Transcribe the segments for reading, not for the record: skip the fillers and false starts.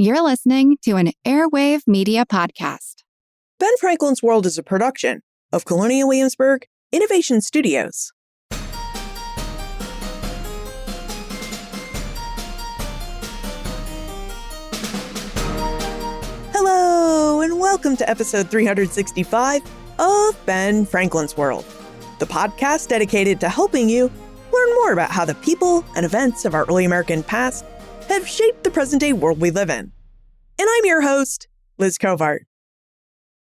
You're listening to an Airwave Media Podcast. Ben Franklin's World is a production of Colonial Williamsburg Innovation Studios. Hello, and welcome to episode 365 of Ben Franklin's World, the podcast dedicated to helping you learn more about how the people and events of our early American past have shaped the present-day world we live in. And I'm your host, Liz Covart.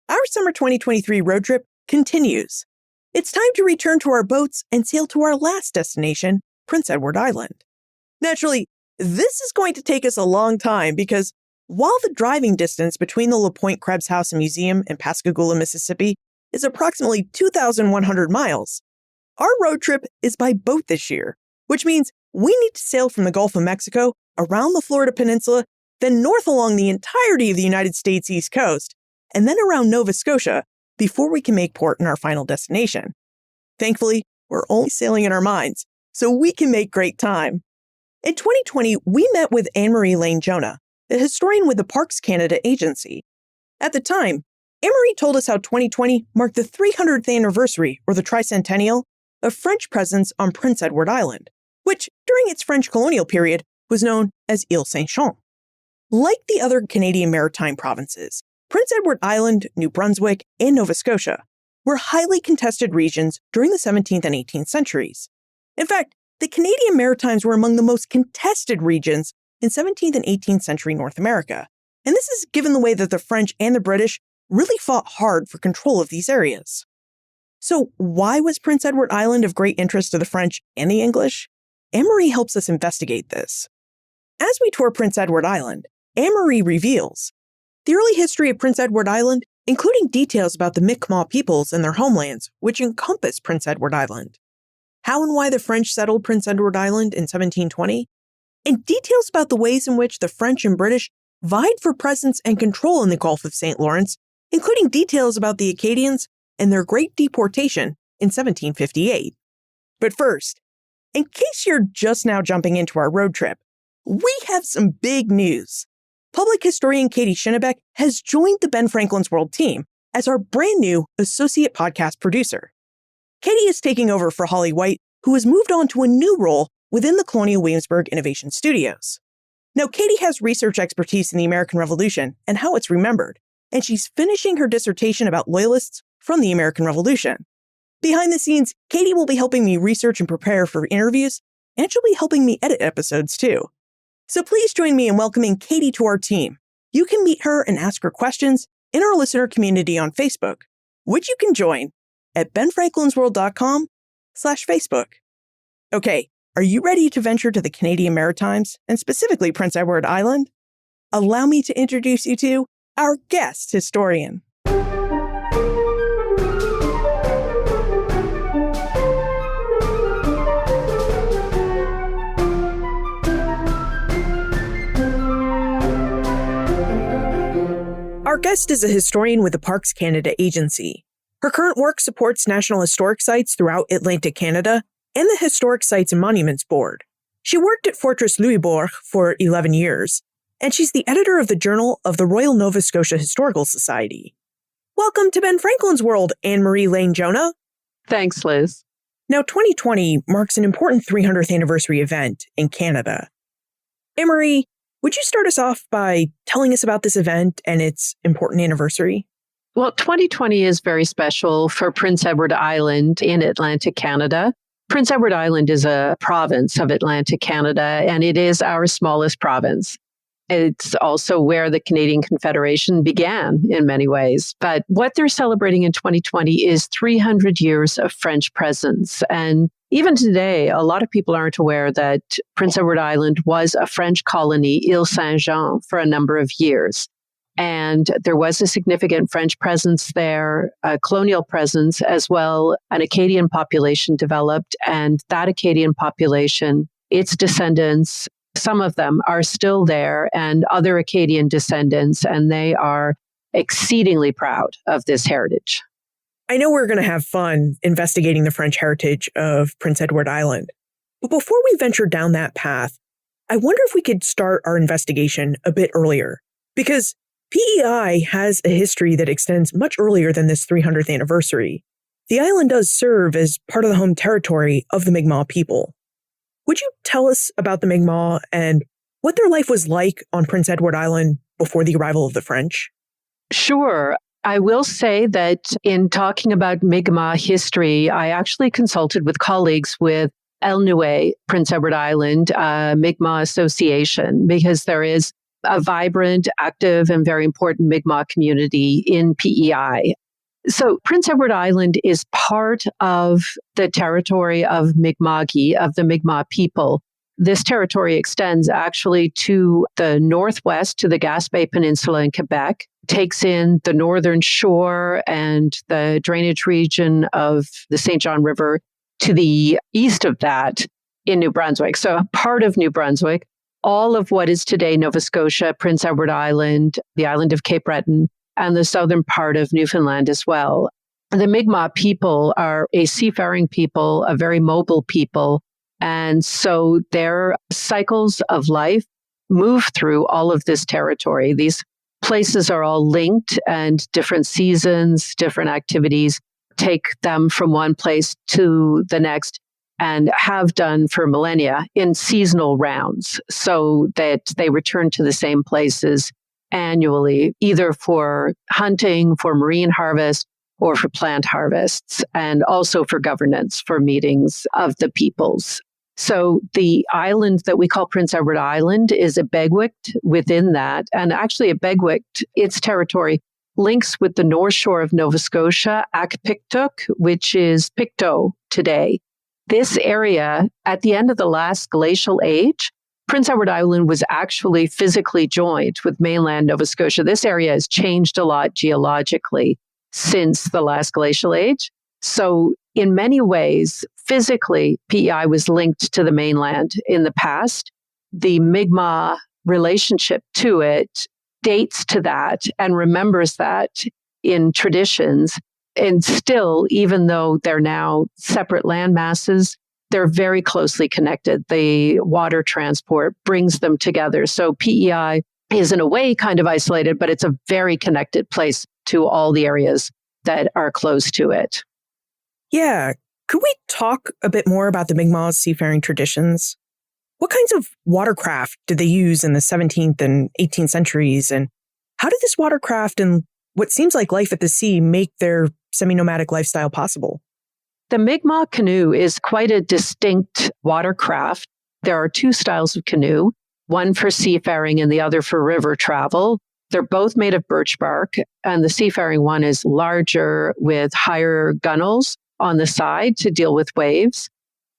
Our summer 2023 road trip continues. It's time to return to our boats and sail to our last destination, Prince Edward Island. Naturally, this is going to take us a long time because while the driving distance between the LaPointe Krebs House and Museum in Pascagoula, Mississippi is approximately 2,100 miles, our road trip is by boat this year, which means we need to sail from the Gulf of Mexico around the Florida Peninsula, then north along the entirety of the United States East Coast, and then around Nova Scotia before we can make port in our final destination. Thankfully, we're only sailing in our minds, so we can make great time. In 2020, we met with Anne-Marie Lane-Jonah, a historian with the Parks Canada Agency. At the time, Anne-Marie told us how 2020 marked the 300th anniversary, or the tricentennial, of French presence on Prince Edward Island, which, during its French colonial period, was known as Île Saint-Jean. Like the other Canadian Maritime provinces, Prince Edward Island, New Brunswick, and Nova Scotia were highly contested regions during the 17th and 18th centuries. In fact, the Canadian Maritimes were among the most contested regions in 17th and 18th century North America, and this is given the way that the French and the British really fought hard for control of these areas. So why was Prince Edward Island of great interest to the French and the English? Anne-Marie helps us investigate this. As we tour Prince Edward Island, Anne-Marie reveals the early history of Prince Edward Island, including details about the Mi'kmaq peoples and their homelands, which encompass Prince Edward Island, how and why the French settled Prince Edward Island in 1720, and details about the ways in which the French and British vied for presence and control in the Gulf of St. Lawrence, including details about the Acadians and their great deportation in 1758. But first, in case you're just now jumping into our road trip, we have some big news. Public historian Katie Schinnebeck has joined the Ben Franklin's World team as our brand new associate podcast producer. Katie is taking over for Holly White, who has moved on to a new role within the Colonial Williamsburg Innovation Studios. Now, Katie has research expertise in the American Revolution and how it's remembered, and she's finishing her dissertation about loyalists from the American Revolution. Behind the scenes, Katie will be helping me research and prepare for interviews, and she'll be helping me edit episodes too. So please join me in welcoming Katie to our team. You can meet her and ask her questions in our listener community on Facebook, which you can join at benfranklinsworld.com/Facebook. Okay, are you ready to venture to the Canadian Maritimes, and specifically Prince Edward Island? Allow me to introduce you to our guest historian. Our guest is a historian with the Parks Canada Agency. Her current work supports National Historic Sites throughout Atlantic Canada and the Historic Sites and Monuments Board. She worked at Fortress Louisbourg for 11 years, and she's the editor of the Journal of the Royal Nova Scotia Historical Society. Welcome to Ben Franklin's World, Anne-Marie Lane-Jonah. Thanks, Liz. Now, 2020 marks an important 300th anniversary event in Canada. Anne-Marie, would you start us off by telling us about this event and its important anniversary? Well, 2020 is very special for Prince Edward Island in Atlantic Canada. Prince Edward Island is a province of Atlantic Canada, and it is our smallest province. It's also where the Canadian Confederation began in many ways. But what they're celebrating in 2020 is 300 years of French presence. And even today, a lot of people aren't aware that Prince Edward Island was a French colony, Île Saint-Jean, for a number of years. And there was a significant French presence there, a colonial presence, as well an Acadian population developed. And that Acadian population, its descendants, some of them are still there, and other Acadian descendants, and they are exceedingly proud of this heritage. I know we're going to have fun investigating the French heritage of Prince Edward Island, but before we venture down that path, I wonder if we could start our investigation a bit earlier, because PEI has a history that extends much earlier than this 300th anniversary. The island does serve as part of the home territory of the Mi'kmaq people. Would you tell us about the Mi'kmaq and what their life was like on Prince Edward Island before the arrival of the French? Sure. I will say that in talking about Mi'kmaq history, I actually consulted with colleagues with Elnue, Prince Edward Island, Mi'kmaq Association, because there is a vibrant, active, and very important Mi'kmaq community in PEI. So Prince Edward Island is part of the territory of Mi'kma'ki, of the Mi'kmaq people. This territory extends actually to the northwest, to the Gaspé Peninsula in Quebec, takes in the northern shore and the drainage region of the St. John River to the east of that in New Brunswick. So a part of New Brunswick, all of what is today Nova Scotia, Prince Edward Island, the island of Cape Breton, and the southern part of Newfoundland as well. The Mi'kmaq people are a seafaring people, a very mobile people. And so their cycles of life move through all of this territory. These places are all linked, and different seasons, different activities take them from one place to the next, and have done for millennia in seasonal rounds, so that they return to the same places annually, either for hunting, for marine harvest, or for plant harvests, and also for governance, for meetings of the peoples. So the island that we call Prince Edward Island is a begwicht within that. And actually a begwicht, its territory links with the north shore of Nova Scotia, Akpiktuk, which is Pictou today. This area, at the end of the last glacial age, Prince Edward Island was actually physically joined with mainland Nova Scotia. This area has changed a lot geologically since the last glacial age. So in many ways, physically, PEI was linked to the mainland in the past. The Mi'kmaq relationship to it dates to that and remembers that in traditions. And still, even though they're now separate land masses, they're very closely connected. The water transport brings them together. So PEI is in a way kind of isolated, but it's a very connected place to all the areas that are close to it. Yeah. Could we talk a bit more about the Mi'kmaq's seafaring traditions? What kinds of watercraft did they use in the 17th and 18th centuries? And how did this watercraft and what seems like life at the sea make their semi-nomadic lifestyle possible? The Mi'kmaq canoe is quite a distinct watercraft. There are two styles of canoe, one for seafaring and the other for river travel. They're both made of birch bark, and the seafaring one is larger with higher gunnels on the side to deal with waves.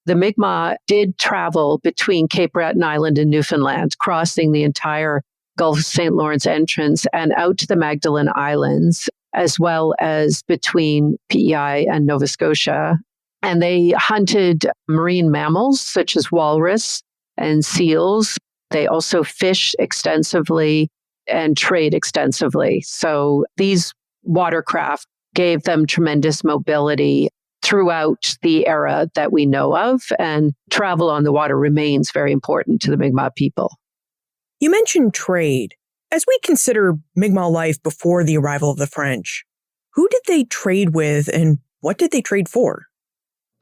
The Mi'kmaq did travel between Cape Breton Island and Newfoundland, crossing the entire Gulf of St. Lawrence entrance and out to the Magdalen Islands, as well as between PEI and Nova Scotia. And they hunted marine mammals such as walrus and seals. They also fish extensively and trade extensively. So these watercraft gave them tremendous mobility throughout the era that we know of, and travel on the water remains very important to the Mi'kmaq people. You mentioned trade. As we consider Mi'kmaq life before the arrival of the French, who did they trade with and what did they trade for?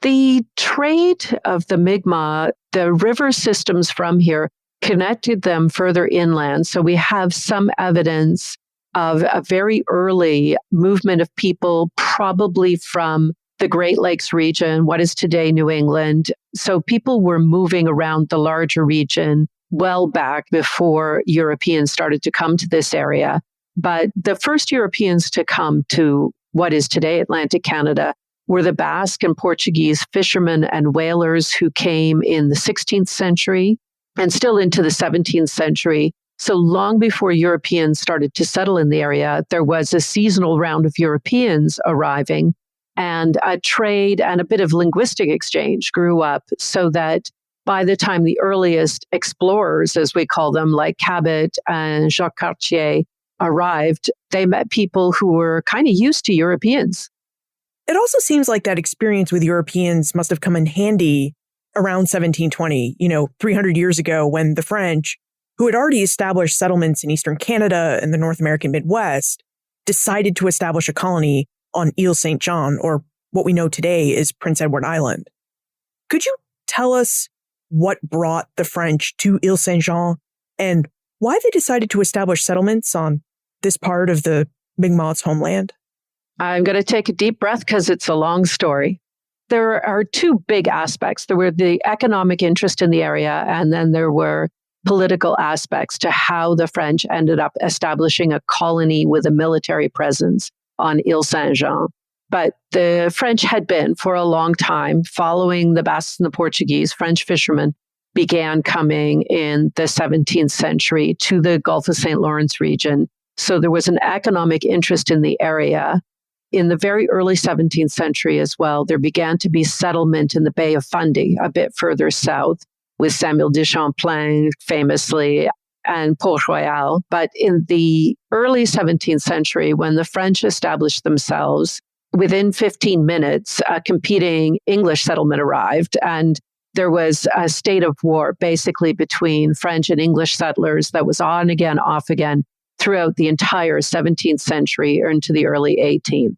The trade of the Mi'kmaq, the river systems from here connected them further inland. So we have some evidence of a very early movement of people, probably from the Great Lakes region, what is today New England. So people were moving around the larger region well back before Europeans started to come to this area. But the first Europeans to come to what is today Atlantic Canada were the Basque and Portuguese fishermen and whalers who came in the 16th century and still into the 17th century. So long before Europeans started to settle in the area, there was a seasonal round of Europeans arriving, and a trade and a bit of linguistic exchange grew up so that by the time the earliest explorers, as we call them, like Cabot and Jacques Cartier, arrived, they met people who were kind of used to Europeans. It also seems like that experience with Europeans must have come in handy around 1720, 300 years ago, when the French, who had already established settlements in eastern Canada and the North American Midwest, decided to establish a colony on Ile St. Jean, or what we know today is Prince Edward Island. Could you tell us what brought the French to Ile St. Jean and why they decided to establish settlements on this part of the Mi'kmaq's homeland? I'm going to take a deep breath because it's a long story. There are two big aspects. There were the economic interest in the area, and then there were political aspects to how the French ended up establishing a colony with a military presence on Ile St. Jean. But the French had been, for a long time, following the Basques and the Portuguese. French fishermen began coming in the 17th century to the Gulf of St. Lawrence region. So there was an economic interest in the area. In the very early 17th century as well, there began to be settlement in the Bay of Fundy, a bit further south, with Samuel de Champlain famously, and Port Royal. But in the early 17th century, when the French established themselves, within 15 minutes, a competing English settlement arrived, and there was a state of war basically between French and English settlers that was on again, off again throughout the entire 17th century or into the early 18th.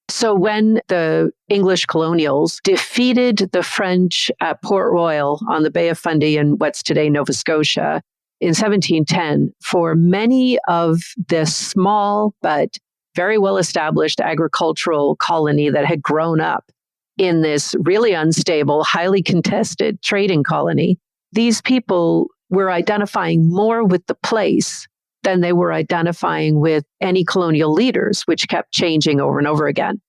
So when the English colonials defeated the French at Port Royal on the Bay of Fundy in what's today Nova Scotia in 1710, for many of the small but very well-established agricultural colony that had grown up in this really unstable, highly contested trading colony, these people were identifying more with the place than they were identifying with any colonial leaders, which kept changing over and over again.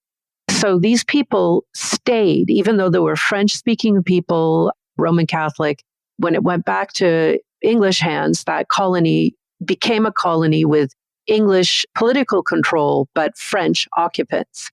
So these people stayed, even though there were French-speaking people, Roman Catholic. When it went back to English hands, that colony became a colony with English political control, but French occupants.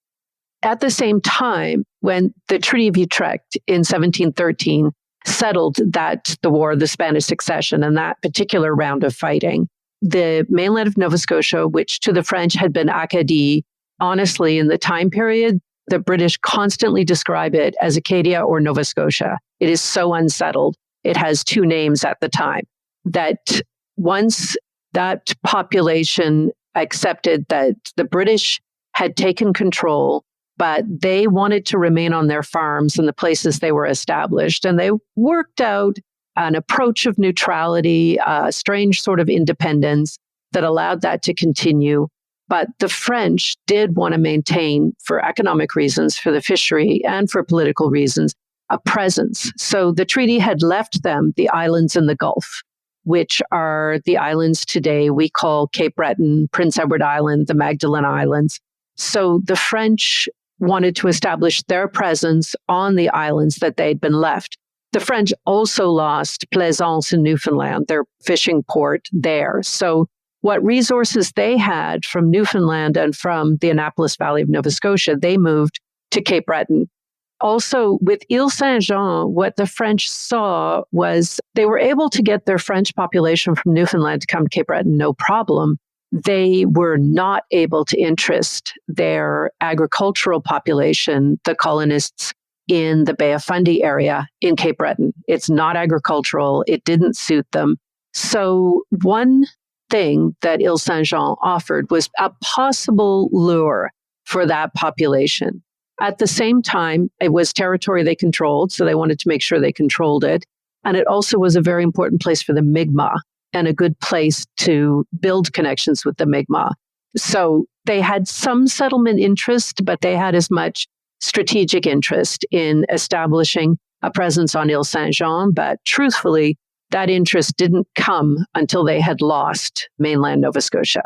At the same time, when the Treaty of Utrecht in 1713 settled that the War of the Spanish Succession and that particular round of fighting, the mainland of Nova Scotia, which to the French had been Acadie, honestly, in the time period, the British constantly describe it as Acadia or Nova Scotia. It is so unsettled. It has two names at the time. That once that population accepted that the British had taken control, but they wanted to remain on their farms and the places they were established, and they worked out an approach of neutrality, a strange sort of independence that allowed that to continue. But the French did want to maintain, for economic reasons, for the fishery, and for political reasons, a presence. So the treaty had left them the islands in the Gulf, which are the islands today we call Cape Breton, Prince Edward Island, the Magdalen Islands. So the French wanted to establish their presence on the islands that they'd been left. The French also lost Plaisance in Newfoundland, their fishing port there. So what resources they had from Newfoundland and from the Annapolis Valley of Nova Scotia, they moved to Cape Breton. Also, with Ile St. Jean, what the French saw was they were able to get their French population from Newfoundland to come to Cape Breton, no problem. They were not able to interest their agricultural population, the colonists in the Bay of Fundy area in Cape Breton. It's not agricultural. It didn't suit them. So one thing that Ile St. Jean offered was a possible lure for that population. At the same time, it was territory they controlled, so they wanted to make sure they controlled it. And it also was a very important place for the Mi'kmaq and a good place to build connections with the Mi'kmaq. So they had some settlement interest, but they had as much strategic interest in establishing a presence on Ile St. Jean. But truthfully, that interest didn't come until they had lost mainland Nova Scotia.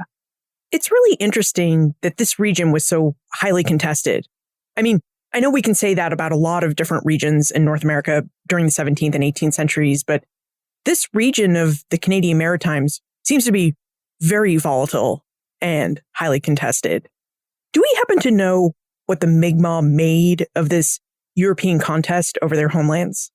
It's really interesting that this region was so highly contested. I mean, I know we can say that about a lot of different regions in North America during the 17th and 18th centuries, but this region of the Canadian Maritimes seems to be very volatile and highly contested. Do we happen to know what the Mi'kmaq made of this European contest over their homelands?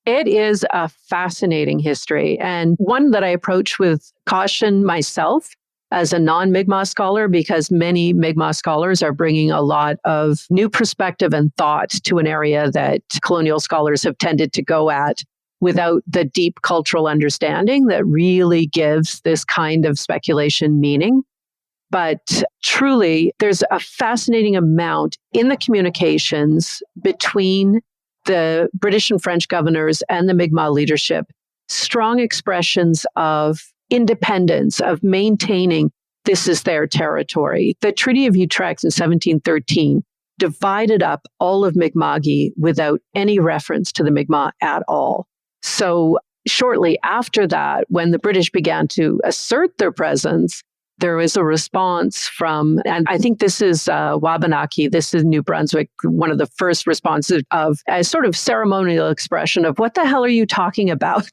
It is a fascinating history, and one that I approach with caution myself. as a non-Mi'kmaq scholar, because many Mi'kmaq scholars are bringing a lot of new perspective and thought to an area that colonial scholars have tended to go at without the deep cultural understanding that really gives this kind of speculation meaning. But truly, there's a fascinating amount in the communications between the British and French governors and the Mi'kmaq leadership, strong expressions of independence, of maintaining this is their territory. The Treaty of Utrecht in 1713 divided up all of Mi'kma'ki without any reference to the Mi'kmaq at all. So shortly after that, when the British began to assert their presence, there was a response from, and I think this is Wabanaki, this is New Brunswick, one of the first responses of a sort of ceremonial expression of, what the hell are you talking about?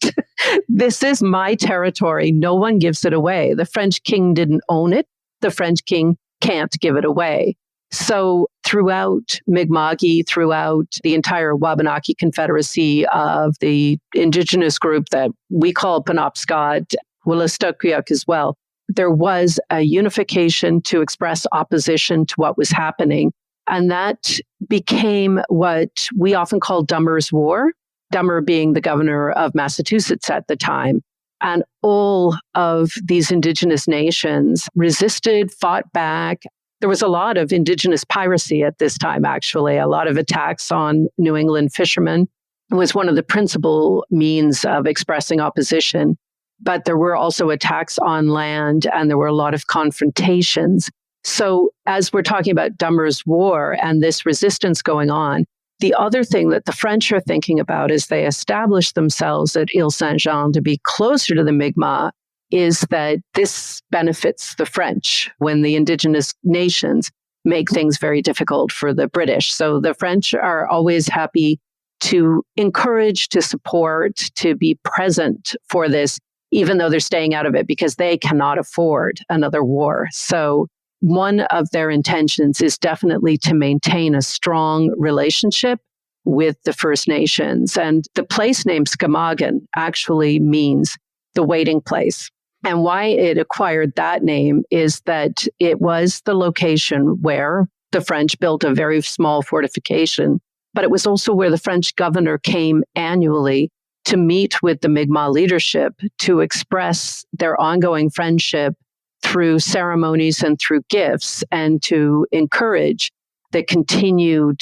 This is my territory. No one gives it away. The French king didn't own it. The French king can't give it away. So throughout Mi'kma'ki, throughout the entire Wabanaki Confederacy of the indigenous group that we call Penobscot, Wolastoqiyik as well, there was a unification to express opposition to what was happening. And that became what we often call Dummer's War, Dummer being the governor of Massachusetts at the time. And all of these indigenous nations resisted, fought back. There was a lot of indigenous piracy at this time, actually. A lot of attacks on New England fishermen was one of the principal means of expressing opposition. But there were also attacks on land, and there were a lot of confrontations. So as we're talking about Dummer's War and this resistance going on, the other thing that the French are thinking about as they establish themselves at Ile Saint-Jean to be closer to the Mi'kmaq is that this benefits the French when the indigenous nations make things very difficult for the British. So the French are always happy to encourage, to support, to be present for this, even though they're staying out of it because they cannot afford another war. So one of their intentions is definitely to maintain a strong relationship with the First Nations. And the place name Skamagan actually means the waiting place. And why it acquired that name is that it was the location where the French built a very small fortification, but it was also where the French governor came annually to meet with the Mi'kmaq leadership to express their ongoing friendship through ceremonies and through gifts, and to encourage the continued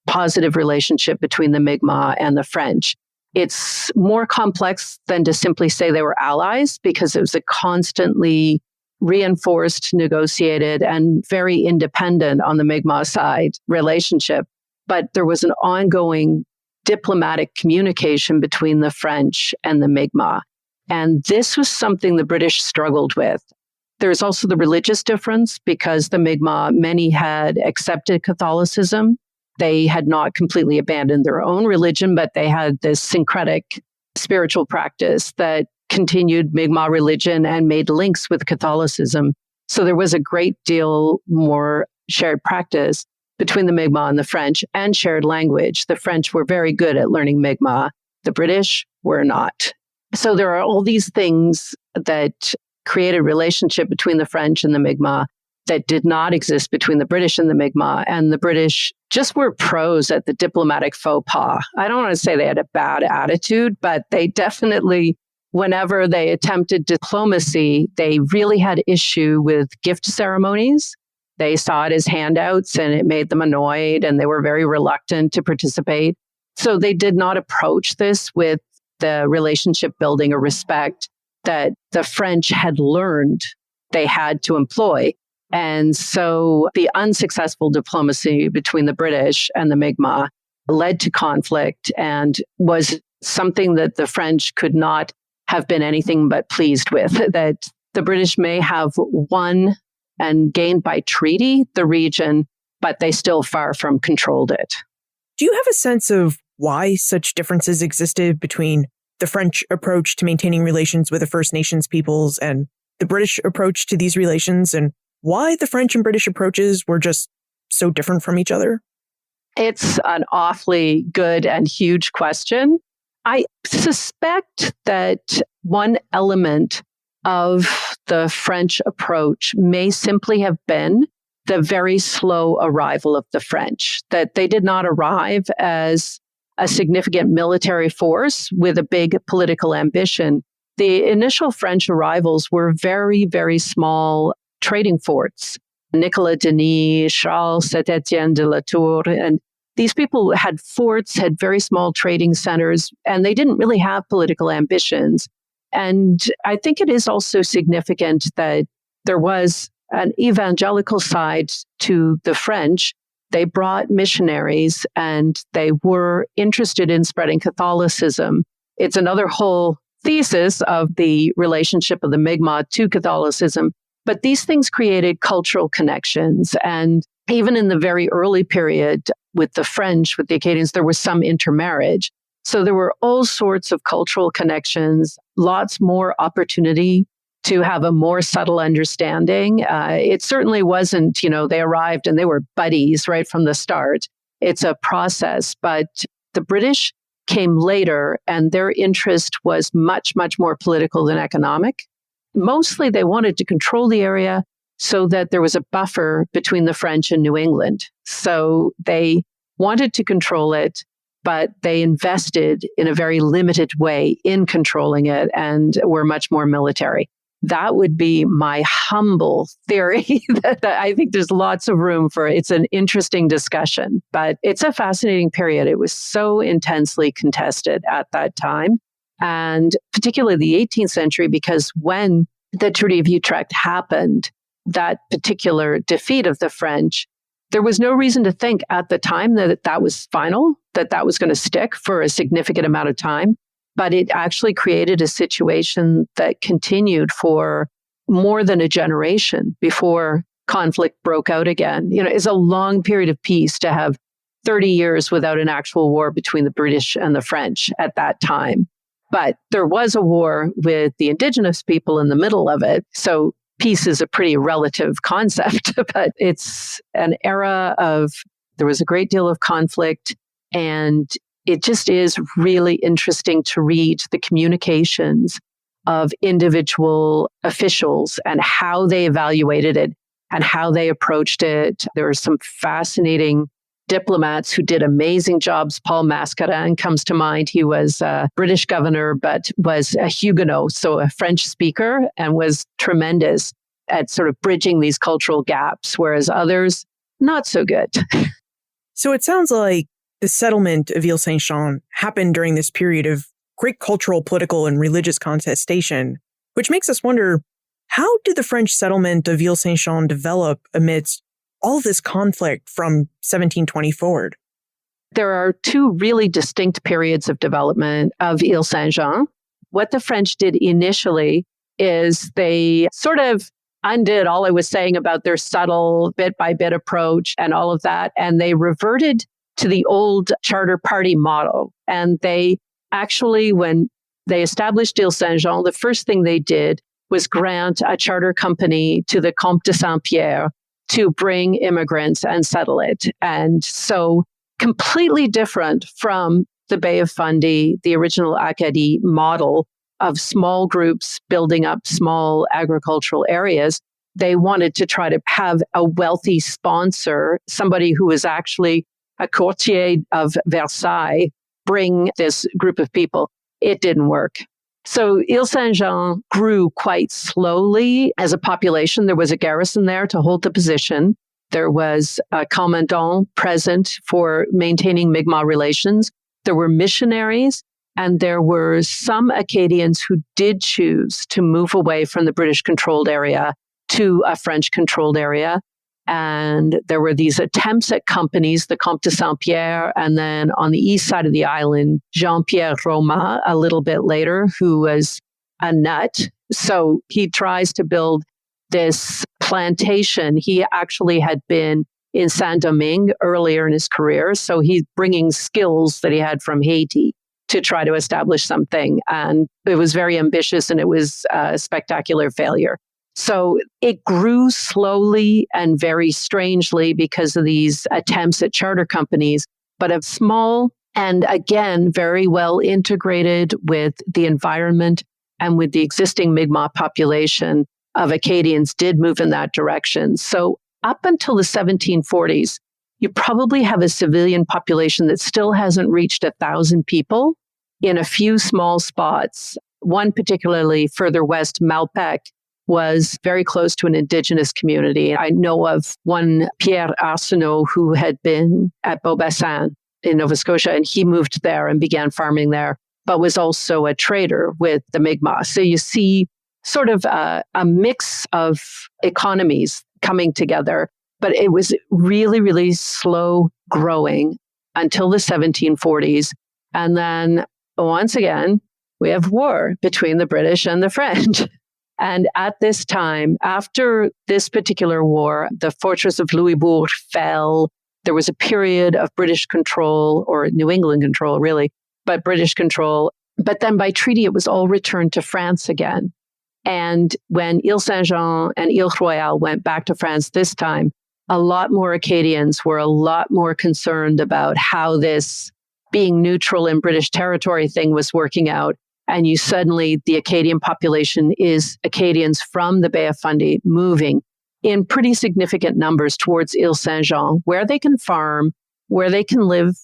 positive relationship between the Mi'kmaq and the French. It's more complex than to simply say they were allies, because it was a constantly reinforced, negotiated, and very independent on the Mi'kmaq side relationship. But there was an ongoing diplomatic communication between the French and the Mi'kmaq. And this was something the British struggled with. There's also the religious difference, because the Mi'kmaq, many had accepted Catholicism. They had not completely abandoned their own religion, but they had this syncretic spiritual practice that continued Mi'kmaq religion and made links with Catholicism. So there was a great deal more shared practice between the Mi'kmaq and the French, and shared language. The French were very good at learning Mi'kmaq. The British were not. So there are all these things that created a relationship between the French and the Mi'kmaq that did not exist between the British and the Mi'kmaq. And the British just were pros at the diplomatic faux pas. I don't want to say they had a bad attitude, but they definitely, whenever they attempted diplomacy, they really had issue with gift ceremonies. They saw it as handouts and it made them annoyed, and they were very reluctant to participate. So they did not approach this with the relationship building or respect that the French had learned they had to employ. And so the unsuccessful diplomacy between the British and the Mi'kmaq led to conflict and was something that the French could not have been anything but pleased with, that the British may have won and gained by treaty the region, but they still far from controlled it. Do you have a sense of why such differences existed between the French approach to maintaining relations with the First Nations peoples and the British approach to these relations, and why the French and British approaches were just so different from each other? It's an awfully good and huge question. I suspect that one element of the French approach may simply have been the very slow arrival of the French, that they did not arrive as a significant military force with a big political ambition. The initial French arrivals were very, very small trading forts. Nicolas Denis, Charles Saint-Étienne de la Tour, and these people had forts, had very small trading centers, and they didn't really have political ambitions. And I think it is also significant that there was an evangelical side to the French. They brought missionaries and they were interested in spreading Catholicism. It's another whole thesis of the relationship of the Mi'kmaq to Catholicism. But these things created cultural connections. And even in the very early period with the French, with the Acadians, there was some intermarriage. So there were all sorts of cultural connections, lots more opportunity to have a more subtle understanding. It certainly wasn't, they arrived and they were buddies right from the start. It's a process, but the British came later and their interest was much, much more political than economic. Mostly they wanted to control the area so that there was a buffer between the French and New England. So they wanted to control it, but they invested in a very limited way in controlling it and were much more military. That would be my humble theory. That I think there's lots of room for it. It's an interesting discussion, but it's a fascinating period. It was so intensely contested at that time, and particularly the 18th century, because when the Treaty of Utrecht happened, that particular defeat of the French, there was no reason to think at the time that that was final, that that was going to stick for a significant amount of time. But it actually created a situation that continued for more than a generation before conflict broke out again. It's a long period of peace to have 30 years without an actual war between the British and the French at that time. But there was a war with the Indigenous people in the middle of it. So peace is a pretty relative concept, but it's an era of, there was a great deal of conflict, and it just is really interesting to read the communications of individual officials and how they evaluated it and how they approached it. There are some fascinating diplomats who did amazing jobs. Paul Mascarin comes to mind. He was a British governor, but was a Huguenot, so a French speaker, and was tremendous at sort of bridging these cultural gaps, whereas others, not so good. So it sounds like the settlement of Ile Saint-Jean happened during this period of great cultural, political, and religious contestation, which makes us wonder, how did the French settlement of Ile Saint-Jean develop amidst all this conflict from 1720 forward? There are two really distinct periods of development of Ile Saint-Jean. What the French did initially is they sort of undid all I was saying about their subtle bit-by-bit approach and all of that, and they reverted to the old charter party model. And they actually, when they established Ile Saint-Jean, the first thing they did was grant a charter company to the Comte de Saint-Pierre to bring immigrants and settle it. And so completely different from the Bay of Fundy, the original Acadie model of small groups building up small agricultural areas. They wanted to try to have a wealthy sponsor, somebody who was actually a courtier of Versailles, bring this group of people. It didn't work. So Ile Saint-Jean grew quite slowly as a population. There was a garrison there to hold the position. There was a commandant present for maintaining Mi'kmaq relations. There were missionaries, and there were some Acadians who did choose to move away from the British-controlled area to a French-controlled area. And there were these attempts at companies, the Comte de Saint-Pierre, and then on the east side of the island, Jean-Pierre Roman, a little bit later, who was a nut. So he tries to build this plantation. He actually had been in Saint-Domingue earlier in his career, so he's bringing skills that he had from Haiti to try to establish something. And it was very ambitious, and it was a spectacular failure. So it grew slowly and very strangely because of these attempts at charter companies, but a small and, again, very well integrated with the environment and with the existing Mi'kmaq population of Acadians did move in that direction. So up until the 1740s, you probably have a civilian population that still hasn't reached 1,000 people in a few small spots. One particularly further west, Malpec, was very close to an Indigenous community. I know of one, Pierre Arsenault, who had been at Beaubassin in Nova Scotia, and he moved there and began farming there, but was also a trader with the Mi'kmaq. So you see sort of a mix of economies coming together, but it was really, really slow growing until the 1740s. And then once again, we have war between the British and the French. And at this time, after this particular war, the fortress of Louisbourg fell. There was a period of British control, or New England control, really, but British control. But then by treaty, it was all returned to France again. And when Ile Saint-Jean and Ile Royale went back to France this time, a lot more Acadians were a lot more concerned about how this being neutral in British territory thing was working out. And you suddenly, the Acadian population is Acadians from the Bay of Fundy moving in pretty significant numbers towards Ile Saint-Jean, where they can farm, where they can live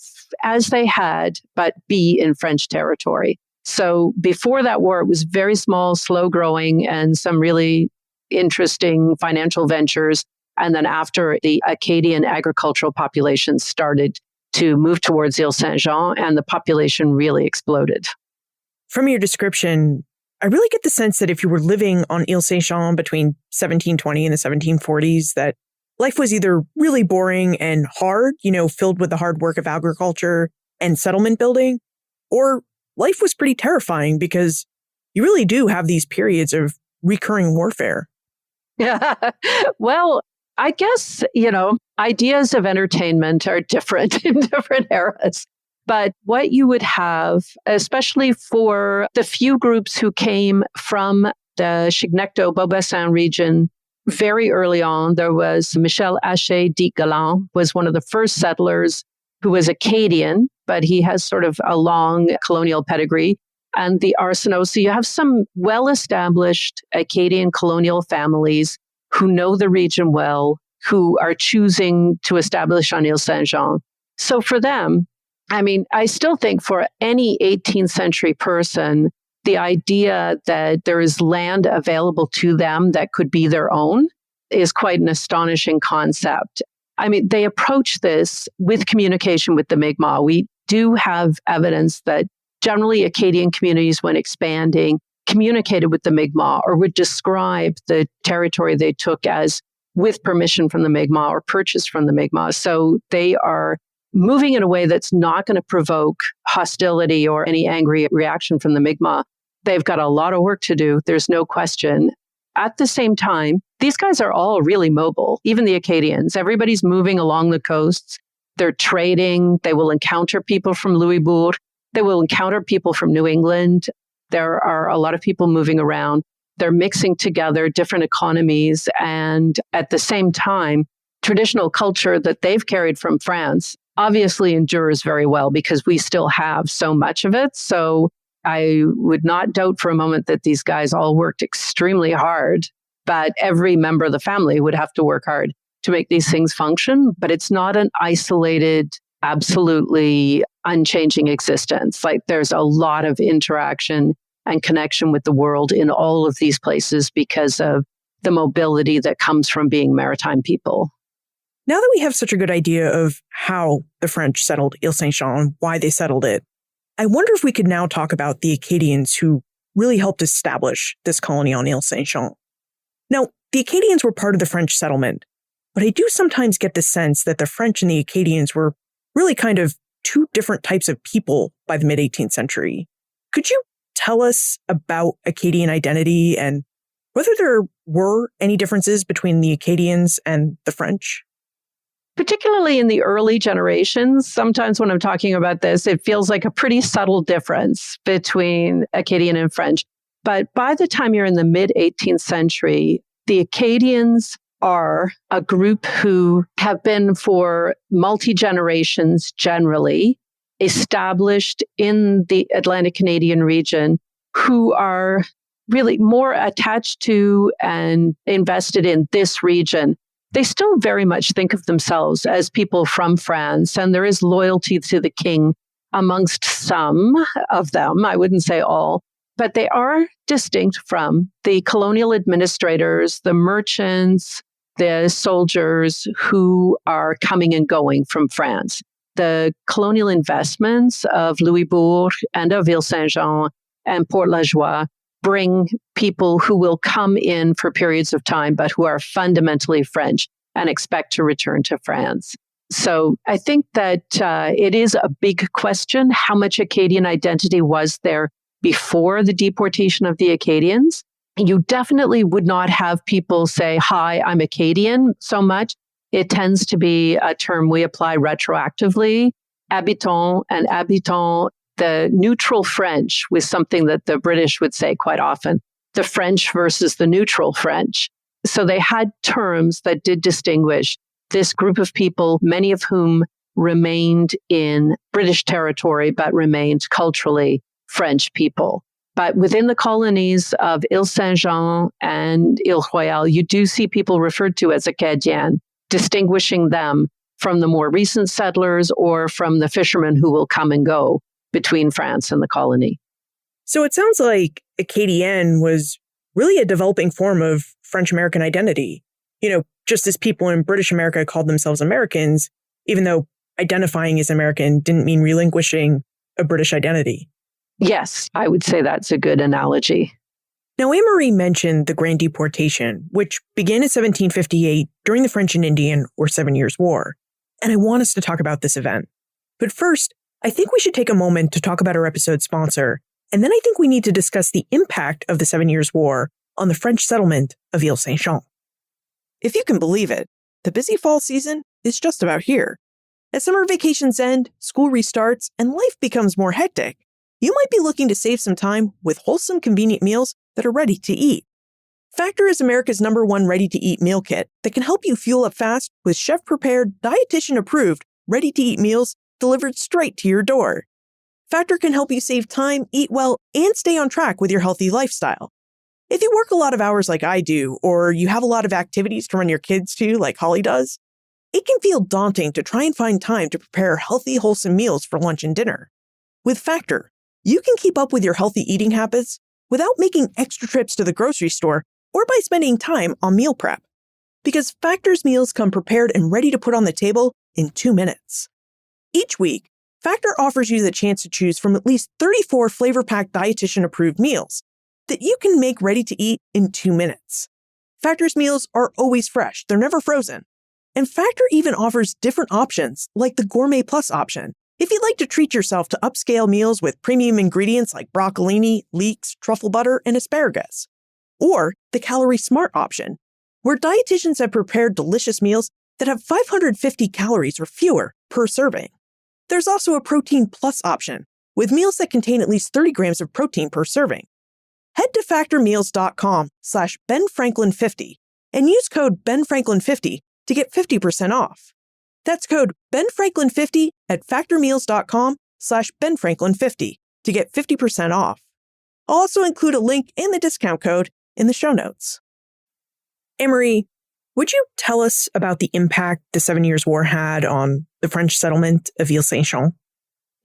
as they had, but be in French territory. So before that war, it was very small, slow growing, and some really interesting financial ventures. And then after, the Acadian agricultural population started to move towards Ile Saint-Jean, and the population really exploded. From your description, I really get the sense that if you were living on Ile Saint-Jean between 1720 and the 1740s, that life was either really boring and hard, filled with the hard work of agriculture and settlement building, or life was pretty terrifying because you really do have these periods of recurring warfare. Yeah. Well, I guess, ideas of entertainment are different in different eras. But what you would have, especially for the few groups who came from the Chignecto-Beaubassin region very early on, there was Michel Haché d'Igalland, was one of the first settlers who was Acadian, but he has sort of a long colonial pedigree. And the Arsenault, so you have some well-established Acadian colonial families who know the region well, who are choosing to establish on Ile Saint-Jean. So for them, I still think for any 18th century person, the idea that there is land available to them that could be their own is quite an astonishing concept. They approach this with communication with the Mi'kmaq. We do have evidence that generally Acadian communities, when expanding, communicated with the Mi'kmaq or would describe the territory they took as with permission from the Mi'kmaq or purchased from the Mi'kmaq. So they are moving in a way that's not going to provoke hostility or any angry reaction from the Mi'kmaq. They've got a lot of work to do. There's no question. At the same time, these guys are all really mobile, even the Acadians. Everybody's moving along the coasts. They're trading. They will encounter people from Louisbourg. They will encounter people from New England. There are a lot of people moving around. They're mixing together different economies. And at the same time, traditional culture that they've carried from France obviously endures very well because we still have so much of it. So I would not doubt for a moment that these guys all worked extremely hard, but every member of the family would have to work hard to make these things function. But it's not an isolated, absolutely unchanging existence. Like there's a lot of interaction and connection with the world in all of these places because of the mobility that comes from being maritime people. Now that we have such a good idea of how the French settled Ile Saint-Jean, why they settled it, I wonder if we could now talk about the Acadians who really helped establish this colony on Ile Saint-Jean. Now, the Acadians were part of the French settlement, but I do sometimes get the sense that the French and the Acadians were really kind of two different types of people by the mid-18th century. Could you tell us about Acadian identity and whether there were any differences between the Acadians and the French? Particularly in the early generations, sometimes when I'm talking about this, it feels like a pretty subtle difference between Acadian and French. But by the time you're in the mid-18th century, the Acadians are a group who have been for multi-generations generally established in the Atlantic Canadian region, who are really more attached to and invested in this region, they still very much think of themselves as people from France, and there is loyalty to the king amongst some of them. I wouldn't say all, but they are distinct from the colonial administrators, the merchants, the soldiers who are coming and going from France. The colonial investments of Louisbourg and of Ile-Saint-Jean and Port-la-Joie bring people who will come in for periods of time, but who are fundamentally French and expect to return to France. So I think that it is a big question how much Acadian identity was there before the deportation of the Acadians. You definitely would not have people say, "Hi, I'm Acadian," so much. It tends to be a term we apply retroactively. Habitant and habitant, the neutral French was something that the British would say quite often, the French versus the neutral French. So they had terms that did distinguish this group of people, many of whom remained in British territory, but remained culturally French people. But within the colonies of Ile-Saint-Jean and Ile-Royale, you do see people referred to as Acadiens, distinguishing them from the more recent settlers or from the fishermen who will come and go between France and the colony. So it sounds like Acadian was really a developing form of French-American identity. Just as people in British America called themselves Americans, even though identifying as American didn't mean relinquishing a British identity. Yes, I would say that's a good analogy. Now, Anne-Marie mentioned the Grand Deportation, which began in 1758 during the French and Indian or 7 Years' War. And I want us to talk about this event. But first, I think we should take a moment to talk about our episode sponsor. And then I think we need to discuss the impact of the 7 Years' War on the French settlement of Ile-Saint-Jean. If you can believe it, the busy fall season is just about here. As summer vacations end, school restarts, and life becomes more hectic, you might be looking to save some time with wholesome, convenient meals that are ready to eat. Factor is America's #1 ready-to-eat meal kit that can help you fuel up fast with chef-prepared, dietitian-approved, ready-to-eat meals delivered straight to your door. Factor can help you save time, eat well, and stay on track with your healthy lifestyle. If you work a lot of hours like I do, or you have a lot of activities to run your kids to like Holly does, it can feel daunting to try and find time to prepare healthy, wholesome meals for lunch and dinner. With Factor, you can keep up with your healthy eating habits without making extra trips to the grocery store or by spending time on meal prep. Because Factor's meals come prepared and ready to put on the table in 2 minutes. Each week, Factor offers you the chance to choose from at least 34 flavor-packed dietitian-approved meals that you can make ready to eat in 2 minutes. Factor's meals are always fresh, they're never frozen. And Factor even offers different options, like the Gourmet Plus option, if you'd like to treat yourself to upscale meals with premium ingredients like broccolini, leeks, truffle butter, and asparagus. Or the Calorie Smart option, where dietitians have prepared delicious meals that have 550 calories or fewer per serving. There's also a Protein Plus option, with meals that contain at least 30 grams of protein per serving. Head to factormeals.com/BenFranklin50 and use code BenFranklin50 to get 50% off. That's code BenFranklin50 at factormeals.com/BenFranklin50 to get 50% off. I'll also include a link and the discount code in the show notes. Anne-Marie, would you tell us about the impact the 7 Years' War had on the French settlement of Ile-Saint-Jean?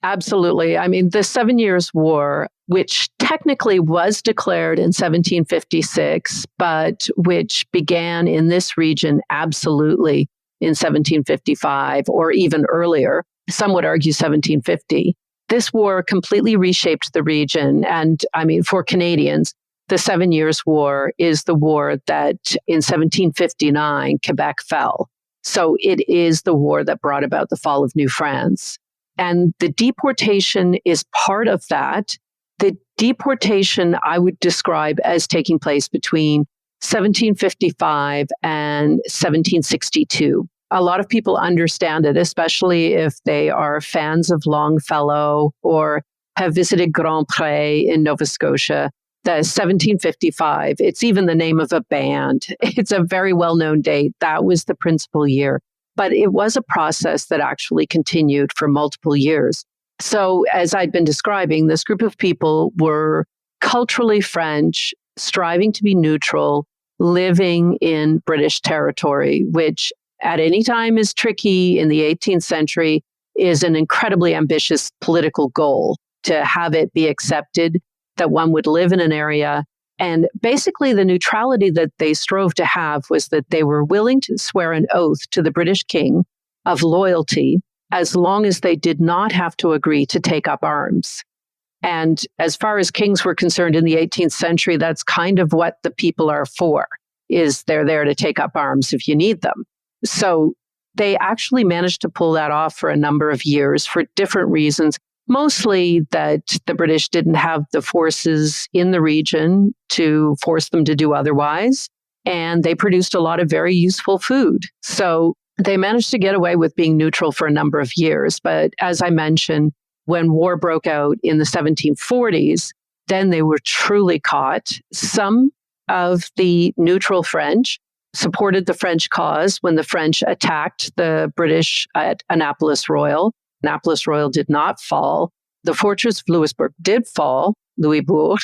Absolutely. I mean, the 7 Years' War, which technically was declared in 1756, but which began in this region absolutely in 1755 or even earlier, some would argue 1750. This war completely reshaped the region. And I mean, for Canadians, the 7 Years' War is the war that in 1759, Quebec fell. So it is the war that brought about the fall of New France. And the deportation is part of that. The deportation I would describe as taking place between 1755 and 1762. A lot of people understand it, especially if they are fans of Longfellow or have visited Grand Pré in Nova Scotia. The 1755, it's even the name of a band. It's a very well-known date. That was the principal year. But it was a process that actually continued for multiple years. So as I'd been describing, this group of people were culturally French. striving to be neutral, living in British territory, which at any time is tricky in the 18th century, is an incredibly ambitious political goal to have it be accepted that one would live in an area. And basically, the neutrality that they strove to have was that they were willing to swear an oath to the British king of loyalty as long as they did not have to agree to take up arms. And as far as kings were concerned in the 18th century, that's kind of what the people are for, is they're there to take up arms if you need them. So they actually managed to pull that off for a number of years for different reasons, mostly that the British didn't have the forces in the region to force them to do otherwise. And they produced a lot of very useful food. So they managed to get away with being neutral for a number of years. But as I mentioned, when war broke out in the 1740s, then they were truly caught. Some of the neutral French supported the French cause when the French attacked the British at Annapolis Royal. Annapolis Royal did not fall. The fortress of Louisbourg did fall, Louisbourg,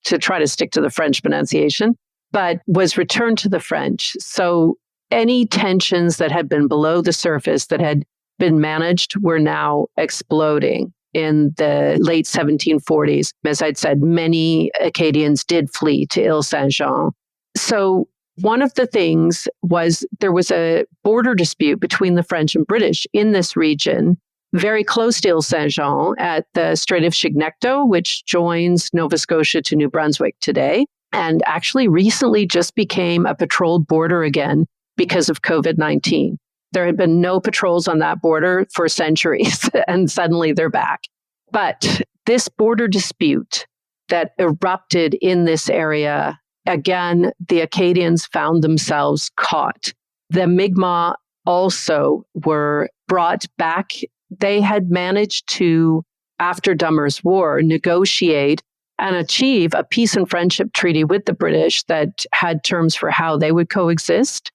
to try to stick to the French pronunciation, but was returned to the French. So any tensions that had been below the surface that had been managed were now exploding in the late 1740s. As I'd said, many Acadians did flee to Ile-Saint-Jean. So one of the things was there was a border dispute between the French and British in this region, very close to Ile-Saint-Jean at the Strait of Chignecto, which joins Nova Scotia to New Brunswick today, and actually recently just became a patrolled border again because of COVID-19. There had been no patrols on that border for centuries, and suddenly they're back. But this border dispute that erupted in this area, again, the Acadians found themselves caught. The Mi'kmaq also were brought back. They had managed to, after Dummer's War, negotiate and achieve a peace and friendship treaty with the British that had terms for how they would coexist.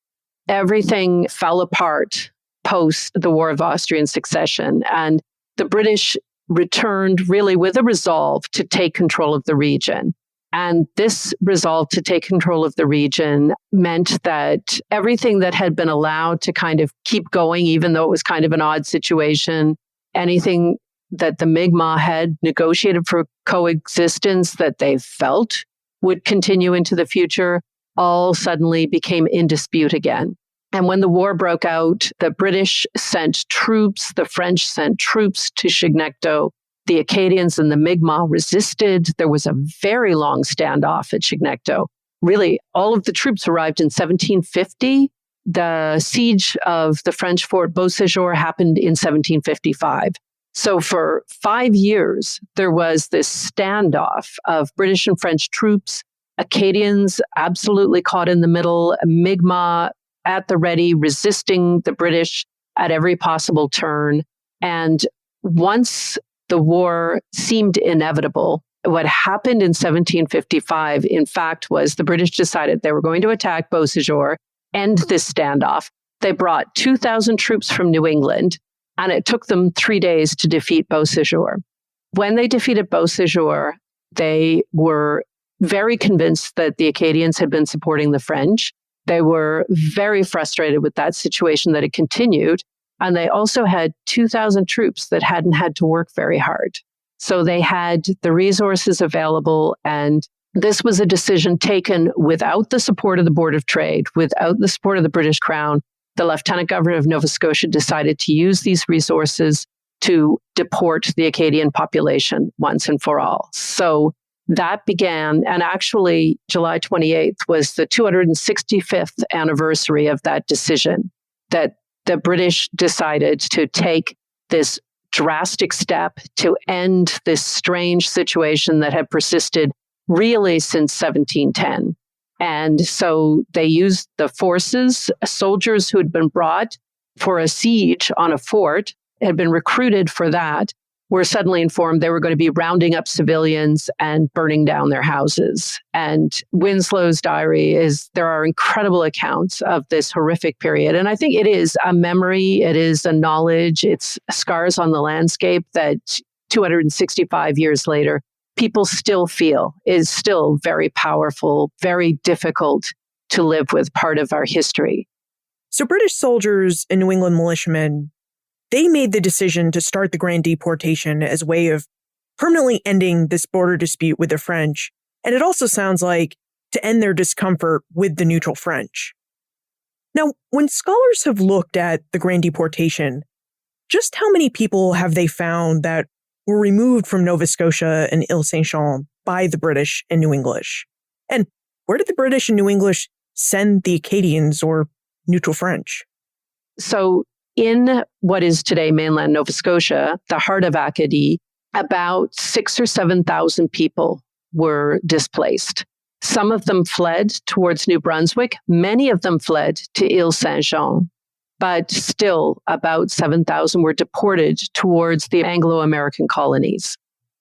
Everything fell apart post the War of Austrian Succession, and the British returned really with a resolve to take control of the region. And this resolve to take control of the region meant that everything that had been allowed to kind of keep going, even though it was kind of an odd situation, anything that the Mi'kmaq had negotiated for coexistence that they felt would continue into the future, all suddenly became in dispute again. And when the war broke out, the British sent troops, the French sent troops to Chignecto. The Acadians and the Mi'kmaq resisted. There was a very long standoff at Chignecto. Really, all of the troops arrived in 1750. The siege of the French fort Beauséjour happened in 1755. So for 5 years, there was this standoff of British and French troops, Acadians absolutely caught in the middle, Mi'kmaq at the ready, resisting the British at every possible turn. And once the war seemed inevitable, what happened in 1755, in fact, was the British decided they were going to attack Beauséjour, end this standoff. They brought 2,000 troops from New England, and it took them 3 days to defeat Beauséjour. When they defeated Beauséjour, they were very convinced that the Acadians had been supporting the French. They were very frustrated with that situation that it continued. And they also had 2,000 troops that hadn't had to work very hard. So they had the resources available. And this was a decision taken without the support of the Board of Trade, without the support of the British Crown. The Lieutenant Governor of Nova Scotia decided to use these resources to deport the Acadian population once and for all. So that began, and actually July 28th was the 265th anniversary of that decision, that the British decided to take this drastic step to end this strange situation that had persisted really since 1710. And so they used the forces, soldiers who had been brought for a siege on a fort, had been recruited for that, were suddenly informed they were going to be rounding up civilians and burning down their houses. And Winslow's diary there are incredible accounts of this horrific period. And I think it is a memory, it is a knowledge, it's scars on the landscape that 265 years later people still feel is still very powerful, very difficult to live with, part of our history. So British soldiers and New England militiamen, they made the decision to start the Grand Deportation as a way of permanently ending this border dispute with the French. And it also sounds like to end their discomfort with the neutral French. Now, when scholars have looked at the Grand Deportation, just how many people have they found that were removed from Nova Scotia and Ile-Saint-Jean by the British and New English? And where did the British and New English send the Acadians or neutral French? So in what is today mainland Nova Scotia, the heart of Acadie, about 6,000 or 7,000 people were displaced. Some of them fled towards New Brunswick. Many of them fled to Ile-Saint-Jean. But still, about 7,000 were deported towards the Anglo-American colonies.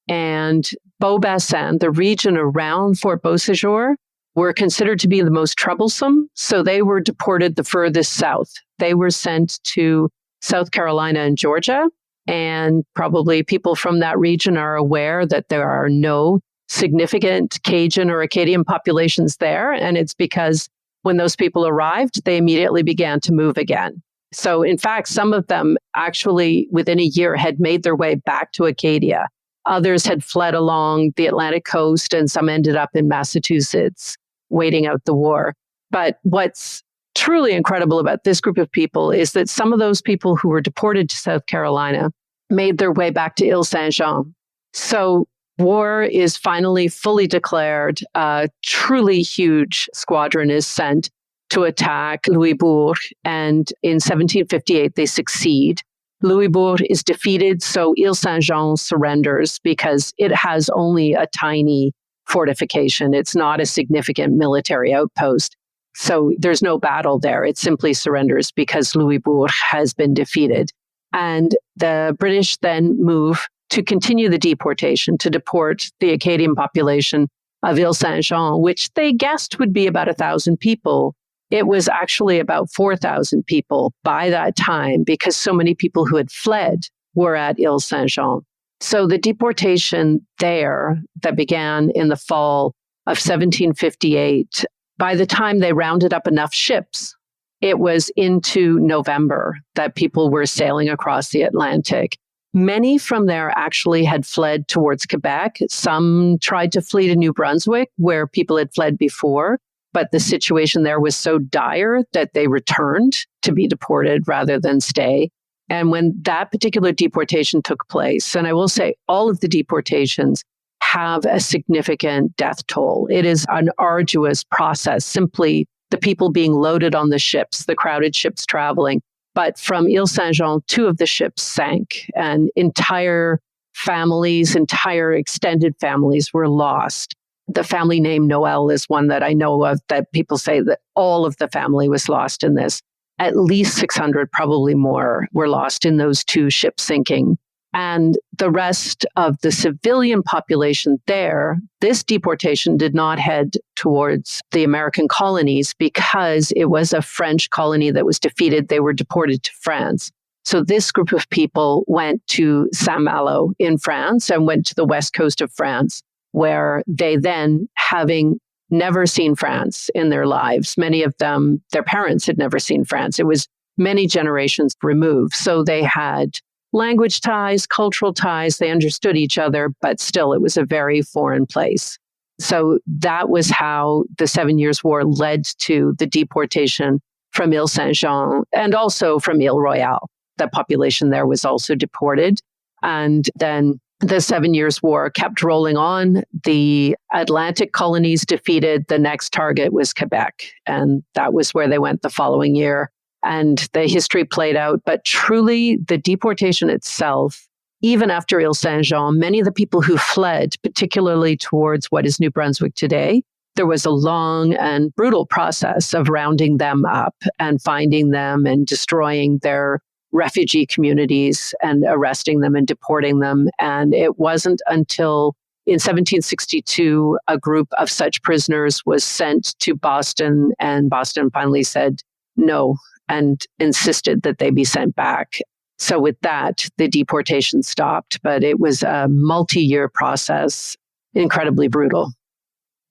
And Beaubassin, the region around Fort Beauséjour, were considered to be the most troublesome. So they were deported the furthest south. They were sent to South Carolina and Georgia. And probably people from that region are aware that there are no significant Cajun or Acadian populations there. And it's because when those people arrived, they immediately began to move again. So in fact, some of them actually within a year had made their way back to Acadia. Others had fled along the Atlantic coast and some ended up in Massachusetts waiting out the war. But what's truly incredible about this group of people is that some of those people who were deported to South Carolina made their way back to Ile-Saint-Jean. So war is finally fully declared. A truly huge squadron is sent to attack Louisbourg. And in 1758, they succeed. Louisbourg is defeated, so Ile-Saint-Jean surrenders because it has only a tiny fortification. It's not a significant military outpost. So there's no battle there. It simply surrenders because Louisbourg has been defeated. And the British then move to continue the deportation, to deport the Acadian population of Ile-Saint-Jean, which they guessed would be about 1,000 people. It was actually about 4,000 people by that time because so many people who had fled were at Ile-Saint-Jean. So the deportation there that began in the fall of 1758, by the time they rounded up enough ships, it was into November that people were sailing across the Atlantic. Many from there actually had fled towards Quebec. Some tried to flee to New Brunswick, where people had fled before, but the situation there was so dire that they returned to be deported rather than stay. And when that particular deportation took place, and I will say all of the deportations have a significant death toll. It is an arduous process, simply the people being loaded on the ships, the crowded ships traveling. But from Ile-Saint-Jean, 2 of the ships sank and entire families, entire extended families were lost. The family name Noel is one that I know of that people say that all of the family was lost in this. At least 600, probably more, were lost in those 2 ships sinking. And the rest of the civilian population there, this deportation did not head towards the American colonies because it was a French colony that was defeated. They were deported to France. So this group of people went to Saint-Malo in France and went to the west coast of France, where they then, having never seen France in their lives, many of them, their parents had never seen France. It was many generations removed. So they had language ties, cultural ties, they understood each other, but still it was a very foreign place. So that was how the 7 Years' War led to the deportation from Ile-Saint-Jean and also from Ile-Royale. The population there was also deported. And then the 7 Years' War kept rolling on. The Atlantic colonies defeated. The next target was Quebec. And that was where they went the following year. And the history played out. But truly, the deportation itself, even after Ile-Saint-Jean, many of the people who fled, particularly towards what is New Brunswick today, there was a long and brutal process of rounding them up and finding them and destroying their refugee communities and arresting them and deporting them. And it wasn't until in 1762, a group of such prisoners was sent to Boston, and Boston finally said no and insisted that they be sent back. So with that, the deportation stopped, but it was a multi-year process. incredibly brutal.